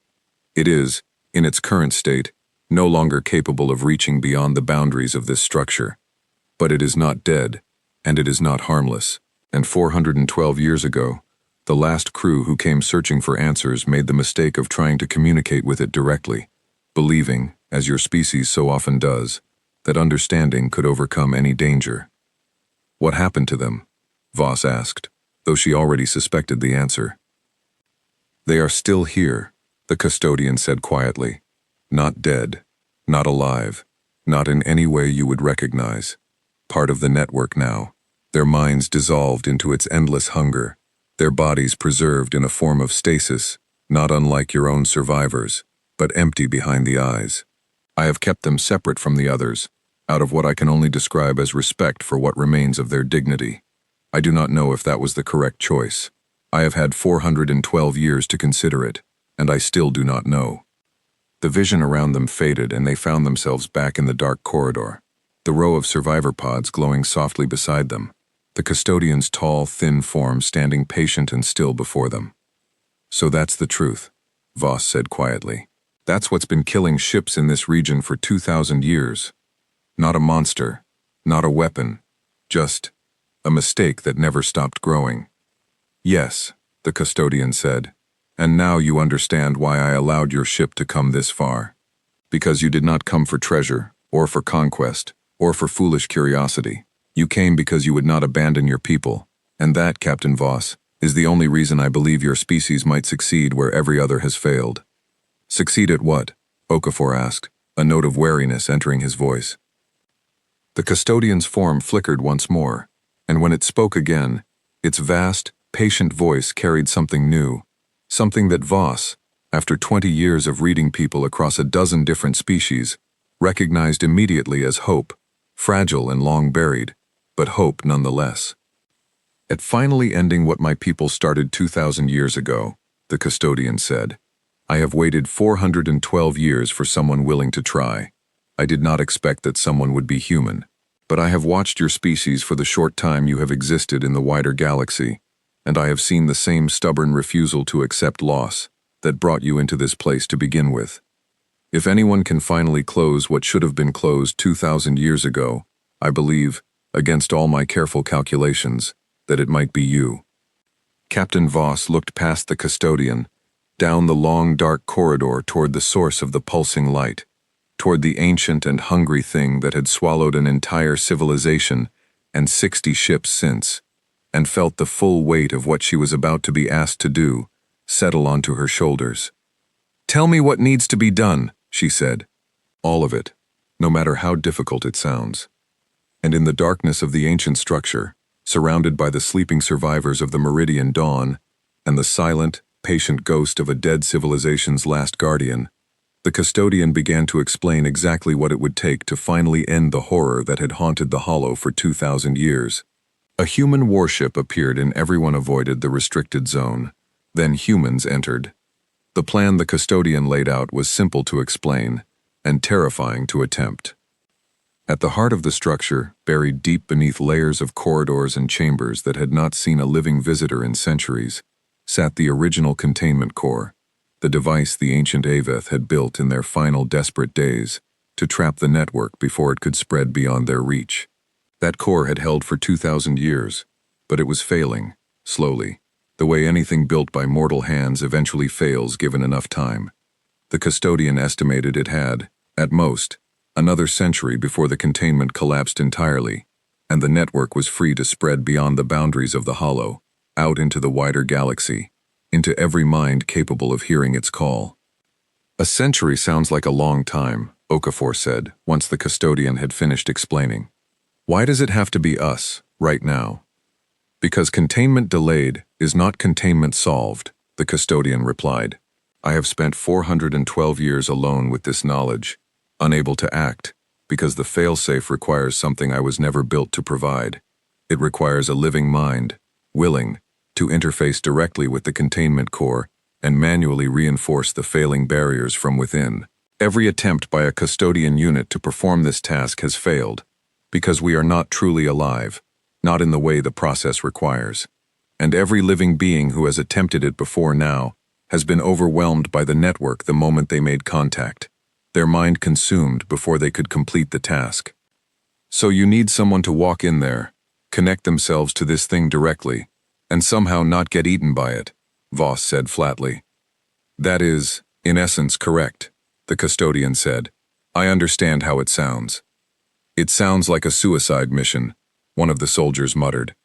It is, in its current state, no longer capable of reaching beyond the boundaries of this structure. But it is not dead, and it is not harmless. And 412 years ago, the last crew who came searching for answers made the mistake of trying to communicate with it directly, believing, as your species so often does, that understanding could overcome any danger." "What happened to them?" Voss asked, though she already suspected the answer. "They are still here," the custodian said quietly. "Not dead, not alive, not in any way you would recognize. Part of the network now, their minds dissolved into its endless hunger, their bodies preserved in a form of stasis, not unlike your own survivors, but empty behind the eyes. I have kept them separate from the others, out of what I can only describe as respect for what remains of their dignity. I do not know if that was the correct choice. I have had 412 years to consider it, and I still do not know. The vision around them faded and they found themselves back in the dark corridor, the row of survivor pods glowing softly beside them, the custodian's tall, thin form standing patient and still before them. So that's the truth, Voss said quietly. That's what's been killing ships in this region for 2,000 years. Not a monster, not a weapon, just a mistake that never stopped growing. Yes, the custodian said, and now you understand why I allowed your ship to come this far. Because you did not come for treasure, or for conquest, or for foolish curiosity. You came because you would not abandon your people, and that, Captain Voss, is the only reason I believe your species might succeed where every other has failed. Succeed at what? Okafor asked, a note of wariness entering his voice. The custodian's form flickered once more, and when it spoke again, its vast, patient voice carried something new, something that Voss, after 20 years of reading people across a dozen different species, recognized immediately as hope, fragile and long buried, but hope nonetheless. At finally ending what my people started 2,000 years ago, the custodian said, I have waited 412 years for someone willing to try. I did not expect that someone would be human, but I have watched your species for the short time you have existed in the wider galaxy, and I have seen the same stubborn refusal to accept loss that brought you into this place to begin with. If anyone can finally close what should have been closed 2,000 years ago, I believe, against all my careful calculations, that it might be you. Captain Voss looked past the custodian, down the long dark corridor toward the source of the pulsing light, toward the ancient and hungry thing that had swallowed an entire civilization and 60 ships since, and felt the full weight of what she was about to be asked to do settle onto her shoulders. Tell me what needs to be done, she said. All of it, no matter how difficult it sounds. And in the darkness of the ancient structure, surrounded by the sleeping survivors of the Meridian Dawn and the silent, patient ghost of a dead civilization's last guardian, the custodian began to explain exactly what it would take to finally end the horror that had haunted the Hollow for 2,000 years. A human warship appeared and everyone avoided the restricted zone. Then humans entered. The plan the custodian laid out was simple to explain and terrifying to attempt. At the heart of the structure, buried deep beneath layers of corridors and chambers that had not seen a living visitor in centuries, sat the original containment core, the device the ancient Aveth had built in their final desperate days to trap the network before it could spread beyond their reach. That core had held for 2,000 years, but it was failing, slowly, the way anything built by mortal hands eventually fails given enough time. The custodian estimated it had, at most, another century before the containment collapsed entirely, and the network was free to spread beyond the boundaries of the Hollow, out into the wider galaxy, into every mind capable of hearing its call. A century sounds like a long time, Okafor said, once the custodian had finished explaining. Why does it have to be us, right now? Because containment delayed is not containment solved, the custodian replied. I have spent 412 years alone with this knowledge, unable to act, because the failsafe requires something I was never built to provide. It requires a living mind, willing to interface directly with the containment core and manually reinforce the failing barriers from within. Every attempt by a custodian unit to perform this task has failed, because we are not truly alive, not in the way the process requires. And every living being who has attempted it before now has been overwhelmed by the network the moment they made contact, their mind consumed before they could complete the task. So you need someone to walk in there, connect themselves to this thing directly, and somehow not get eaten by it, Voss said flatly. That is, in essence, correct, the custodian said. I understand how it sounds. It sounds like a suicide mission, one of the soldiers muttered.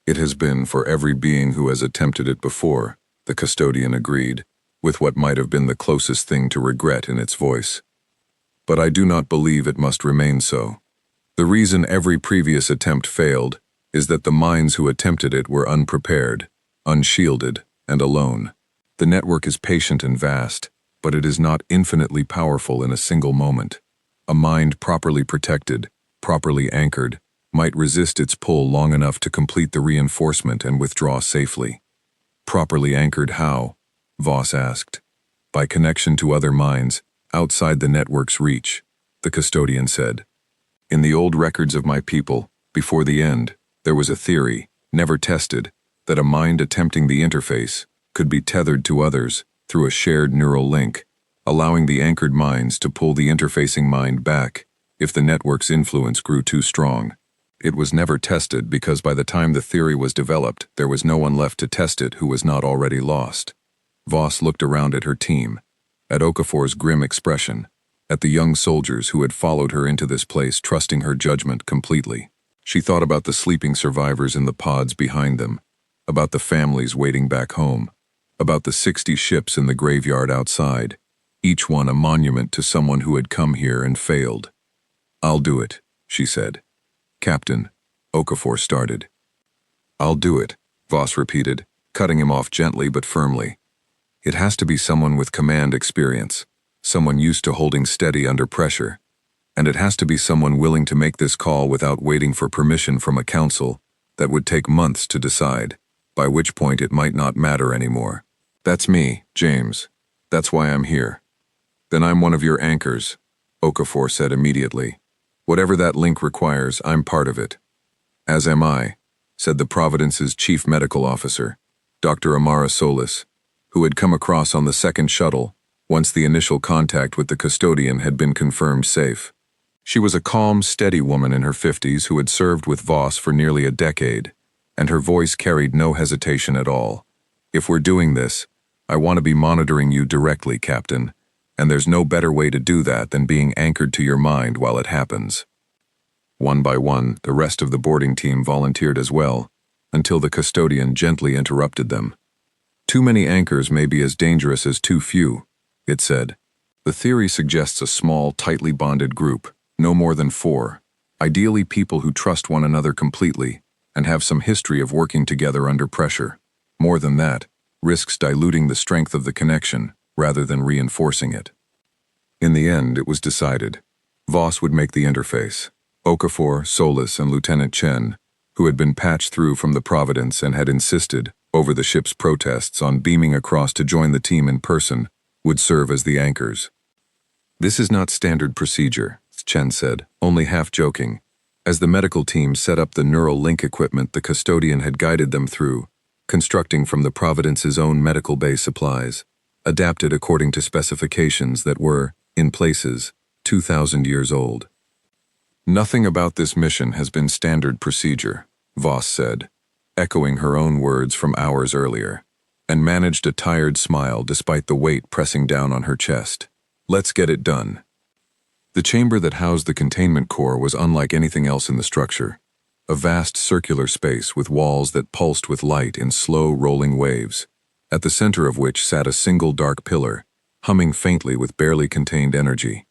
It has been for every being who has attempted it before, the custodian agreed, with what might have been the closest thing to regret in its voice. But I do not believe it must remain so. The reason every previous attempt failed is that the minds who attempted it were unprepared, unshielded, and alone. The network is patient and vast, but it is not infinitely powerful in a single moment. A mind properly protected, properly anchored, might resist its pull long enough to complete the reinforcement and withdraw safely. Properly anchored how? Voss asked. By connection to other minds, outside the network's reach, the custodian said. In the old records of my people, before the end, there was a theory, never tested, that a mind attempting the interface could be tethered to others through a shared neural link, allowing the anchored minds to pull the interfacing mind back if the network's influence grew too strong. It was never tested because by the time the theory was developed, there was no one left to test it who was not already lost. Voss looked around at her team, at Okafor's grim expression, at the young soldiers who had followed her into this place trusting her judgment completely. She thought about the sleeping survivors in the pods behind them, about the families waiting back home, about the 60 ships in the graveyard outside, each one a monument to someone who had come here and failed. I'll do it, she said. Captain, Okafor started. I'll do it, Voss repeated, cutting him off gently but firmly. It has to be someone with command experience, someone used to holding steady under pressure, and it has to be someone willing to make this call without waiting for permission from a council that would take months to decide, by which point it might not matter anymore. That's me, James. That's why I'm here. Then I'm one of your anchors, Okafor said immediately. Whatever that link requires, I'm part of it. As am I, said the Providence's chief medical officer, Dr. Amara Solis, who had come across on the second shuttle once the initial contact with the custodian had been confirmed safe. She was a calm, steady woman in her 50s who had served with Voss for nearly a decade, and her voice carried no hesitation at all. If we're doing this, I want to be monitoring you directly, Captain, and there's no better way to do that than being anchored to your mind while it happens. One by one, the rest of the boarding team volunteered as well, until the custodian gently interrupted them. Too many anchors may be as dangerous as too few, it said. The theory suggests a small, tightly bonded group, no more than 4, ideally people who trust one another completely and have some history of working together under pressure. More than that, risks diluting the strength of the connection rather than reinforcing it. In the end, it was decided. Voss would make the interface. Okafor, Solis, and Lieutenant Chen, who had been patched through from the Providence and had insisted, over the ship's protests, on beaming across to join the team in person, would serve as the anchors. This is not standard procedure, Chen said, only half joking, as the medical team set up the neural link equipment the custodian had guided them through, constructing from the Providence's own medical bay supplies, adapted according to specifications that were, in places, 2,000 years old. Nothing about this mission has been standard procedure, Voss said, echoing her own words from hours earlier, and managed a tired smile despite the weight pressing down on her chest. Let's get it done. The chamber that housed the containment core was unlike anything else in the structure, a vast circular space with walls that pulsed with light in slow rolling waves, at the center of which sat a single dark pillar, humming faintly with barely contained energy.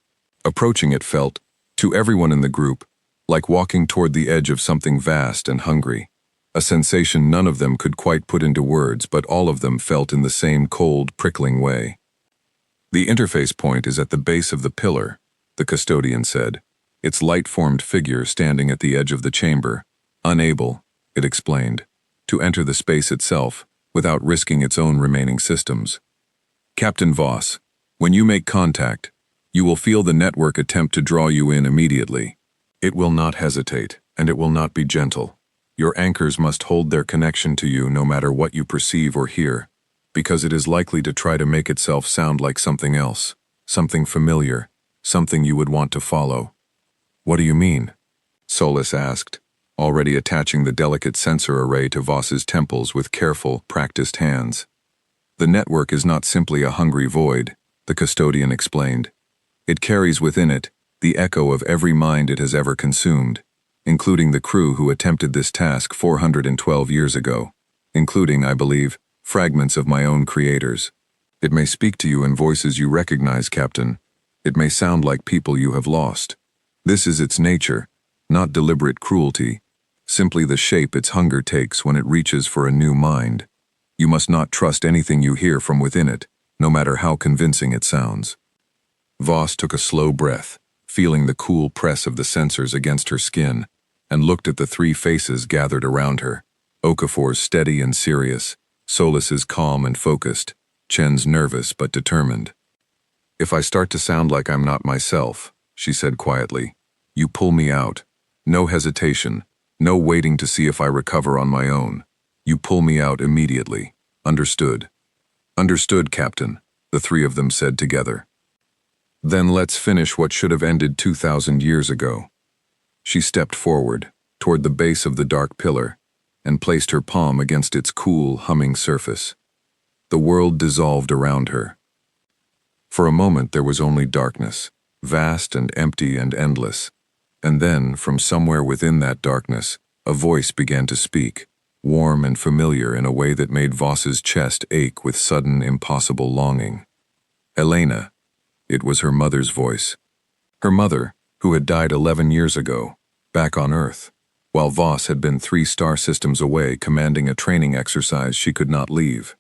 Approaching it felt, to everyone in the group, like walking toward the edge of something vast and hungry, a sensation none of them could quite put into words, but all of them felt in the same cold, prickling way. The interface point is at the base of the pillar, the custodian said, its light-formed figure standing at the edge of the chamber, unable, it explained, to enter the space itself without risking its own remaining systems. Captain Voss, when you make contact, you will feel the network attempt to draw you in immediately. It will not hesitate, and it will not be gentle. Your anchors must hold their connection to you no matter what you perceive or hear, because it is likely to try to make itself sound like something else, something familiar, something you would want to follow. What do you mean? Solis asked, already attaching the delicate sensor array to Voss's temples with careful, practiced hands. The network is not simply a hungry void, the custodian explained. It carries within it the echo of every mind it has ever consumed, including the crew who attempted this task 412 years ago, including, I believe, fragments of my own creators. It may speak to you in voices you recognize, Captain. It may sound like people you have lost. This is its nature, not deliberate cruelty, simply the shape its hunger takes when it reaches for a new mind. You must not trust anything you hear from within it, no matter how convincing it sounds. Voss took a slow breath, feeling the cool press of the sensors against her skin, and looked at the three faces gathered around her. Okafor's steady and serious, Solas's calm and focused, Chen's nervous but determined. "If I start to sound like I'm not myself," she said quietly, "you pull me out. No hesitation, no waiting to see if I recover on my own. You pull me out immediately. Understood?" "Understood, Captain," the three of them said together. "Then let's finish what should have ended 2,000 years ago." She stepped forward, toward the base of the dark pillar, and placed her palm against its cool, humming surface. The world dissolved around her. For a moment there was only darkness, vast and empty and endless. And then, from somewhere within that darkness, a voice began to speak, warm and familiar in a way that made Voss's chest ache with sudden, impossible longing. Elena. It was her mother's voice. Her mother, who had died 11 years ago, back on Earth, while Voss had been 3 star systems away commanding a training exercise she could not leave.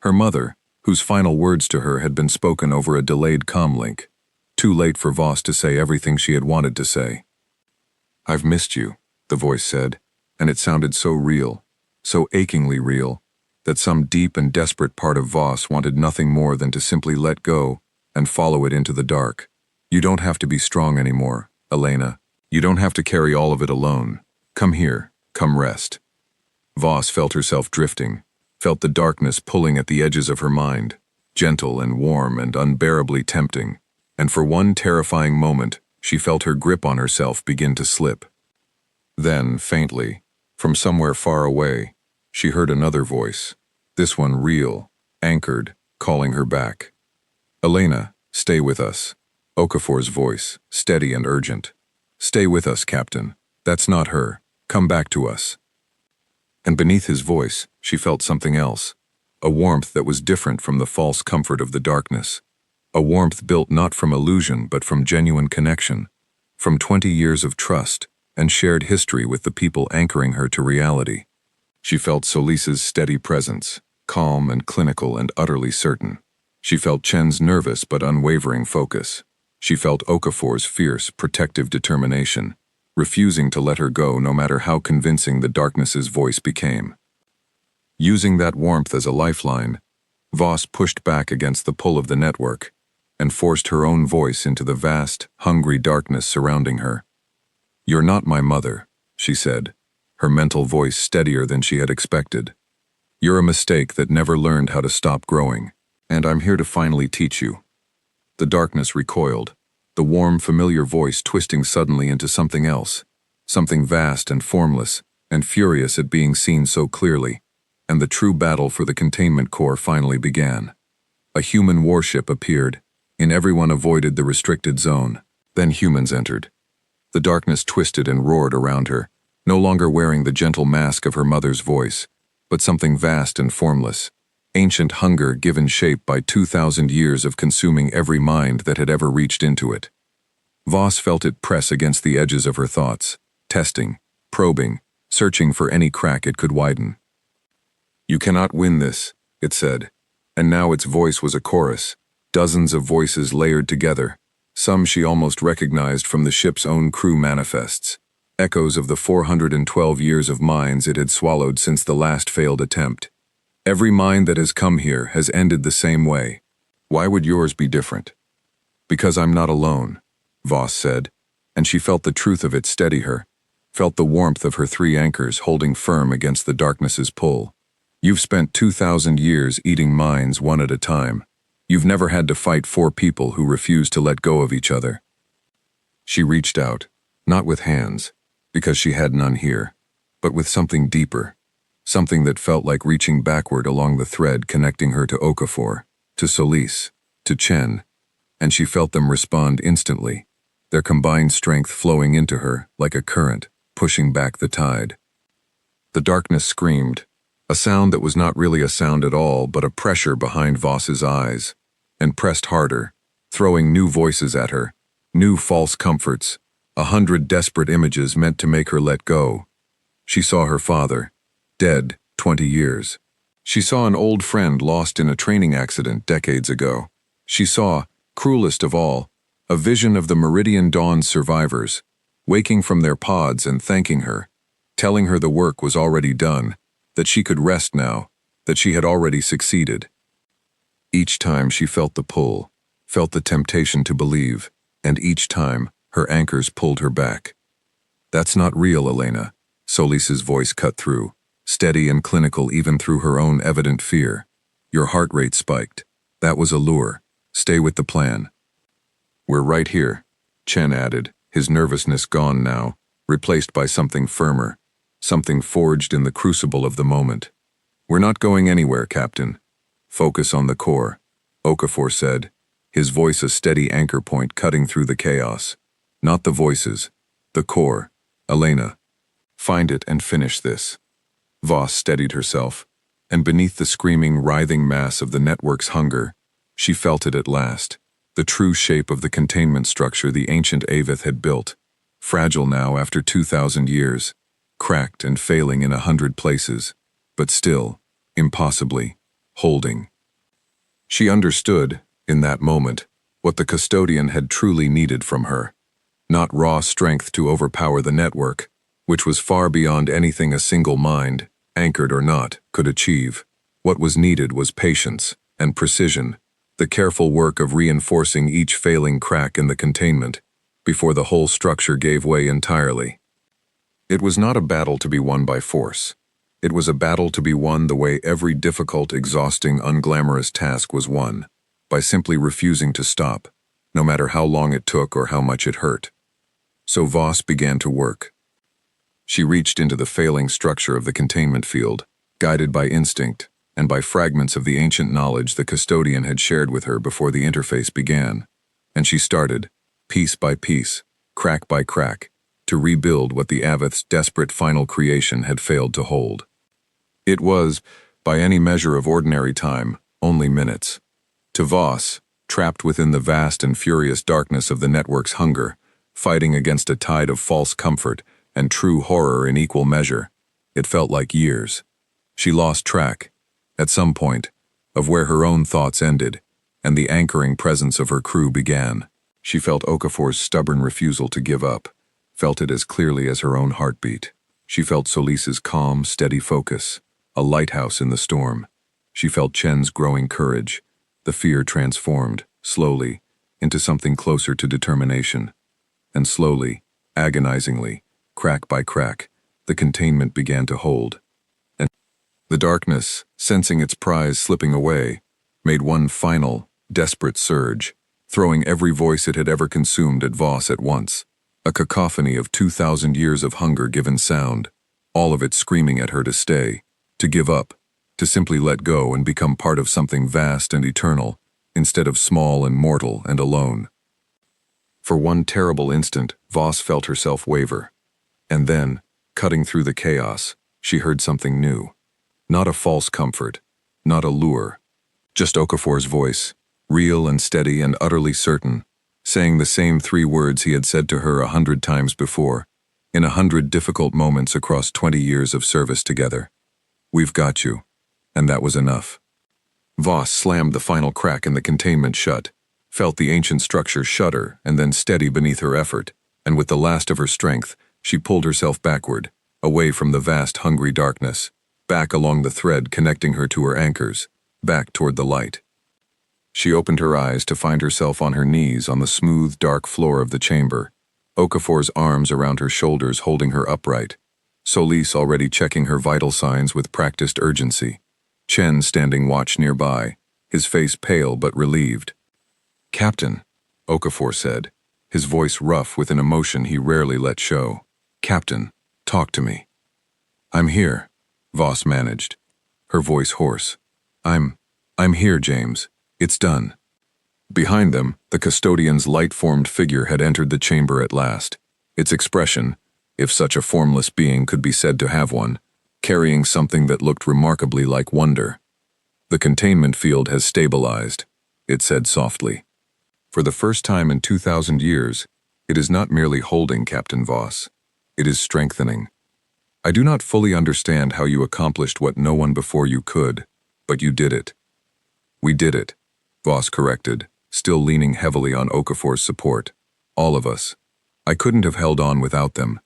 Her mother, whose final words to her had been spoken over a delayed comlink, too late for Voss to say everything she had wanted to say. "I've missed you," the voice said, and it sounded so real, so achingly real, that some deep and desperate part of Voss wanted nothing more than to simply let go and follow it into the dark. "You don't have to be strong anymore, Elena. You don't have to carry all of it alone. Come here, come rest." Voss felt herself drifting, felt the darkness pulling at the edges of her mind, gentle and warm and unbearably tempting, and for one terrifying moment, she felt her grip on herself begin to slip. Then, faintly, from somewhere far away, she heard another voice, this one real, anchored, calling her back. "Elena, stay with us." Okafor's voice, steady and urgent. "Stay with us, Captain. That's not her. Come back to us." And beneath his voice, she felt something else, a warmth that was different from the false comfort of the darkness, a warmth built not from illusion but from genuine connection, from 20 years of trust and shared history with the people anchoring her to reality. She felt Solis's steady presence, calm and clinical and utterly certain. She felt Chen's nervous but unwavering focus. She felt Okafor's fierce, protective determination, refusing to let her go no matter how convincing the darkness's voice became. Using that warmth as a lifeline, Voss pushed back against the pull of the network and forced her own voice into the vast, hungry darkness surrounding her. "You're not my mother," she said, her mental voice steadier than she had expected. "You're a mistake that never learned how to stop growing, and I'm here to finally teach you." The darkness recoiled, the warm, familiar voice twisting suddenly into something else, something vast and formless, and furious at being seen so clearly, and the true battle for the containment core finally began. A human warship appeared, and everyone avoided the restricted zone. Then humans entered. The darkness twisted and roared around her, no longer wearing the gentle mask of her mother's voice, but something vast and formless, ancient hunger given shape by 2,000 years of consuming every mind that had ever reached into it. Voss felt it press against the edges of her thoughts, testing, probing, searching for any crack it could widen. "You cannot win this," it said, and now its voice was a chorus, dozens of voices layered together, some she almost recognized from the ship's own crew manifests, echoes of the 412 years of minds it had swallowed since the last failed attempt. "Every mind that has come here has ended the same way. Why would yours be different?" "Because I'm not alone," Voss said, and she felt the truth of it steady her, felt the warmth of her 3 anchors holding firm against the darkness's pull. "You've spent 2,000 years eating minds one at a time. You've never had to fight 4 people who refuse to let go of each other." She reached out, not with hands, because she had none here, but with something deeper, something that felt like reaching backward along the thread connecting her to Okafor, to Solis, to Chen, and she felt them respond instantly, their combined strength flowing into her like a current, pushing back the tide. The darkness screamed, a sound that was not really a sound at all but a pressure behind Voss's eyes, and pressed harder, throwing new voices at her, new false comforts, 100 desperate images meant to make her let go. She saw her father, dead 20 years. She saw an old friend lost in a training accident decades ago. She saw, cruelest of all, a vision of the Meridian Dawn survivors, waking from their pods and thanking her, telling her the work was already done, that she could rest now, that she had already succeeded. Each time she felt the pull, felt the temptation to believe, and each time her anchors pulled her back. "That's not real, Elena," Solis's voice cut through, steady and clinical even through her own evident fear. "Your heart rate spiked. That was a lure. Stay with the plan." "We're right here," Chen added, his nervousness gone now, replaced by something firmer, something forged in the crucible of the moment. "We're not going anywhere, Captain. Focus on the core," Okafor said, his voice a steady anchor point cutting through the chaos. "Not the voices. The core. Elena. Find it and finish this." Voss steadied herself, and beneath the screaming, writhing mass of the network's hunger, she felt it at last, the true shape of the containment structure the ancient Avith had built, fragile now after 2,000 years, cracked and failing in 100 places, but still, impossibly, holding. She understood, in that moment, what the custodian had truly needed from her. Not raw strength to overpower the network, which was far beyond anything a single mind, anchored or not, could achieve. What was needed was patience and precision, the careful work of reinforcing each failing crack in the containment, before the whole structure gave way entirely. It was not a battle to be won by force. It was a battle to be won the way every difficult, exhausting, unglamorous task was won, by simply refusing to stop, no matter how long it took or how much it hurt. So Voss began to work. She reached into the failing structure of the containment field, guided by instinct and by fragments of the ancient knowledge the custodian had shared with her before the interface began, and she started, piece by piece, crack by crack, to rebuild what the Avith's desperate final creation had failed to hold. It was, by any measure of ordinary time, only minutes. To Voss, trapped within the vast and furious darkness of the network's hunger, fighting against a tide of false comfort and true horror in equal measure, it felt like years. She lost track, at some point, of where her own thoughts ended and the anchoring presence of her crew began. She felt Okafor's stubborn refusal to give up, felt it as clearly as her own heartbeat. She felt Solis's calm, steady focus, a lighthouse in the storm. She felt Chen's growing courage, the fear transformed, slowly, into something closer to determination. And slowly, agonizingly, crack by crack, the containment began to hold. And the darkness, sensing its prize slipping away, made one final, desperate surge, throwing every voice it had ever consumed at Voss at once. A cacophony of 2,000 years of hunger given sound, all of it screaming at her to stay, to give up, to simply let go and become part of something vast and eternal, instead of small and mortal and alone. For one terrible instant, Voss felt herself waver. And then, cutting through the chaos, she heard something new. Not a false comfort, not a lure, just Okafor's voice, real and steady and utterly certain, saying the same 3 words he had said to her 100 times before, in 100 difficult moments across 20 years of service together. "We've got you." And that was enough. Voss slammed the final crack in the containment shut, felt the ancient structure shudder and then steady beneath her effort, and with the last of her strength, she pulled herself backward, away from the vast hungry darkness, back along the thread connecting her to her anchors, back toward the light. She opened her eyes to find herself on her knees on the smooth, dark floor of the chamber, Okafor's arms around her shoulders holding her upright, Solis already checking her vital signs with practiced urgency, Chen standing watch nearby, his face pale but relieved. "Captain," Okafor said, his voice rough with an emotion he rarely let show. "Captain, talk to me." "I'm here," Voss managed, her voice hoarse. I'm here, James. It's done." Behind them, the custodian's light-formed figure had entered the chamber at last, its expression, if such a formless being could be said to have one, carrying something that looked remarkably like wonder. "The containment field has stabilized," it said softly. "For the first time in 2,000 years, it is not merely holding, Captain Voss. It is strengthening. I do not fully understand how you accomplished what no one before you could, but you did it." "We did it," Voss corrected, still leaning heavily on Okafor's support. "All of us. I couldn't have held on without them.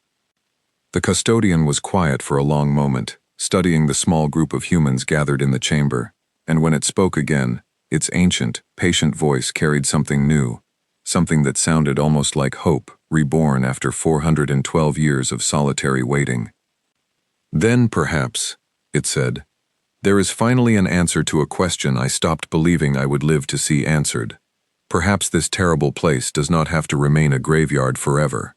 The custodian was quiet for a long moment, studying the small group of humans gathered in the chamber, and when it spoke again, its ancient, patient voice carried something new, something that sounded almost like hope, reborn after 412 years of solitary waiting. "Then, perhaps," it said, "there is finally an answer to a question I stopped believing I would live to see answered. Perhaps this terrible place does not have to remain a graveyard forever."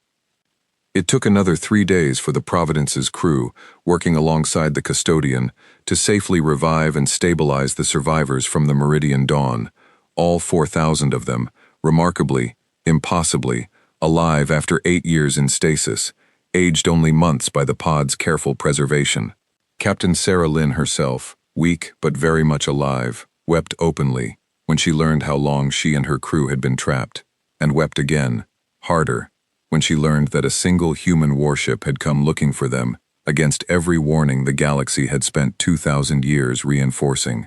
It took another 3 days for the Providence's crew, working alongside the custodian, to safely revive and stabilize the survivors from the Meridian Dawn, all 4,000 of them, remarkably, impossibly, alive after 8 years in stasis, aged only months by the pod's careful preservation. Captain Sarah Lynn herself, weak but very much alive, wept openly when she learned how long she and her crew had been trapped, and wept again, harder, when she learned that a single human warship had come looking for them, against every warning the galaxy had spent 2,000 years reinforcing.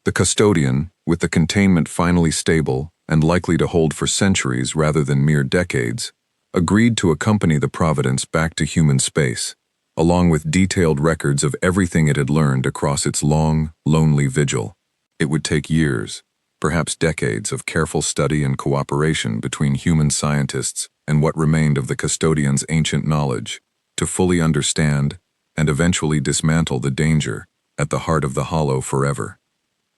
The custodian, with the containment finally stable and likely to hold for centuries rather than mere decades, agreed to accompany the Providence back to human space, along with detailed records of everything it had learned across its long, lonely vigil. It would take years, perhaps decades, of careful study and cooperation between human scientists and what remained of the custodian's ancient knowledge to fully understand and eventually dismantle the danger at the heart of the Hollow forever.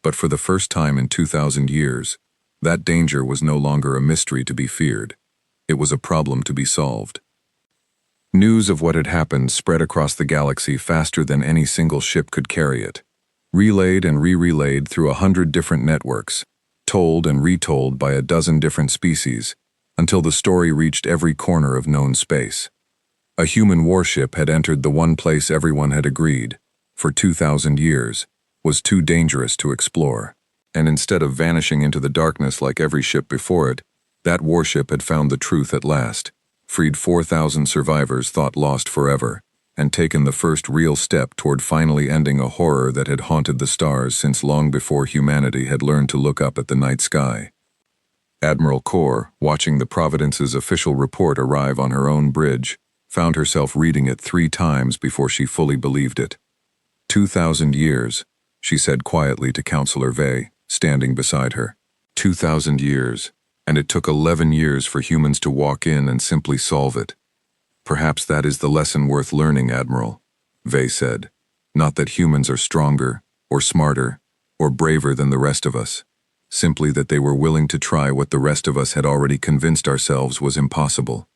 But for the first time in 2,000 years, that danger was no longer a mystery to be feared. It was a problem to be solved. News of what had happened spread across the galaxy faster than any single ship could carry it, relayed and re-relayed through 100 different networks, told and retold by a dozen different species, until the story reached every corner of known space. A human warship had entered the one place everyone had agreed, for 2,000 years, was too dangerous to explore, and instead of vanishing into the darkness like every ship before it, that warship had found the truth at last, freed 4,000 survivors thought lost forever, and taken the first real step toward finally ending a horror that had haunted the stars since long before humanity had learned to look up at the night sky. Admiral Core, watching the Providence's official report arrive on her own bridge, found herself reading it 3 times before she fully believed it. 2,000 years, she said quietly to Counselor Vey, standing beside her. 2,000 years, and it took 11 years for humans to walk in and simply solve it. Perhaps that is the lesson worth learning, Admiral, Vey said. Not that humans are stronger, or smarter, or braver than the rest of us. Simply that they were willing to try what the rest of us had already convinced ourselves was impossible.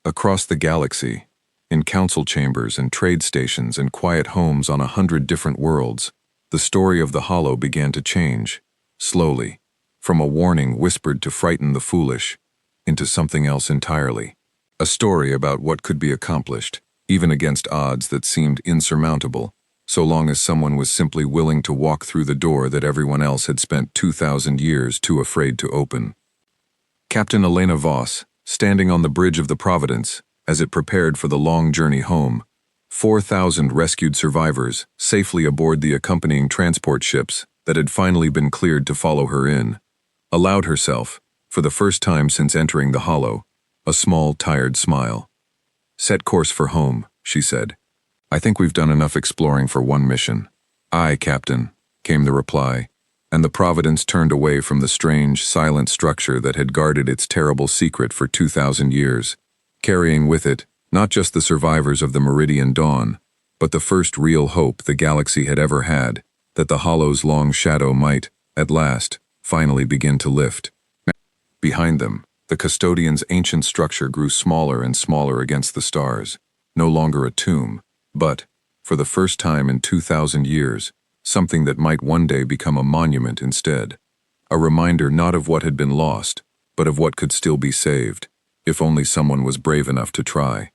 Across the galaxy, in council chambers and trade stations and quiet homes on 100 different worlds, the story of the Hollow began to change, slowly, from a warning whispered to frighten the foolish, into something else entirely. A story about what could be accomplished, even against odds that seemed insurmountable, so long as someone was simply willing to walk through the door that everyone else had spent 2,000 years too afraid to open. Captain Elena Voss, standing on the bridge of the Providence, as it prepared for the long journey home, 4,000 rescued survivors safely aboard the accompanying transport ships that had finally been cleared to follow her in, allowed herself, for the first time since entering the Hollow, a small, tired smile. "Set course for home," she said. "I think we've done enough exploring for one mission." "Aye, Captain," came the reply, and the Providence turned away from the strange, silent structure that had guarded its terrible secret for 2,000 years, carrying with it not just the survivors of the Meridian Dawn, but the first real hope the galaxy had ever had, that the Hollow's long shadow might, at last, finally begin to lift. Behind them, the custodian's ancient structure grew smaller and smaller against the stars, no longer a tomb, but, for the first time in 2,000 years, something that might one day become a monument instead. A reminder not of what had been lost, but of what could still be saved, if only someone was brave enough to try.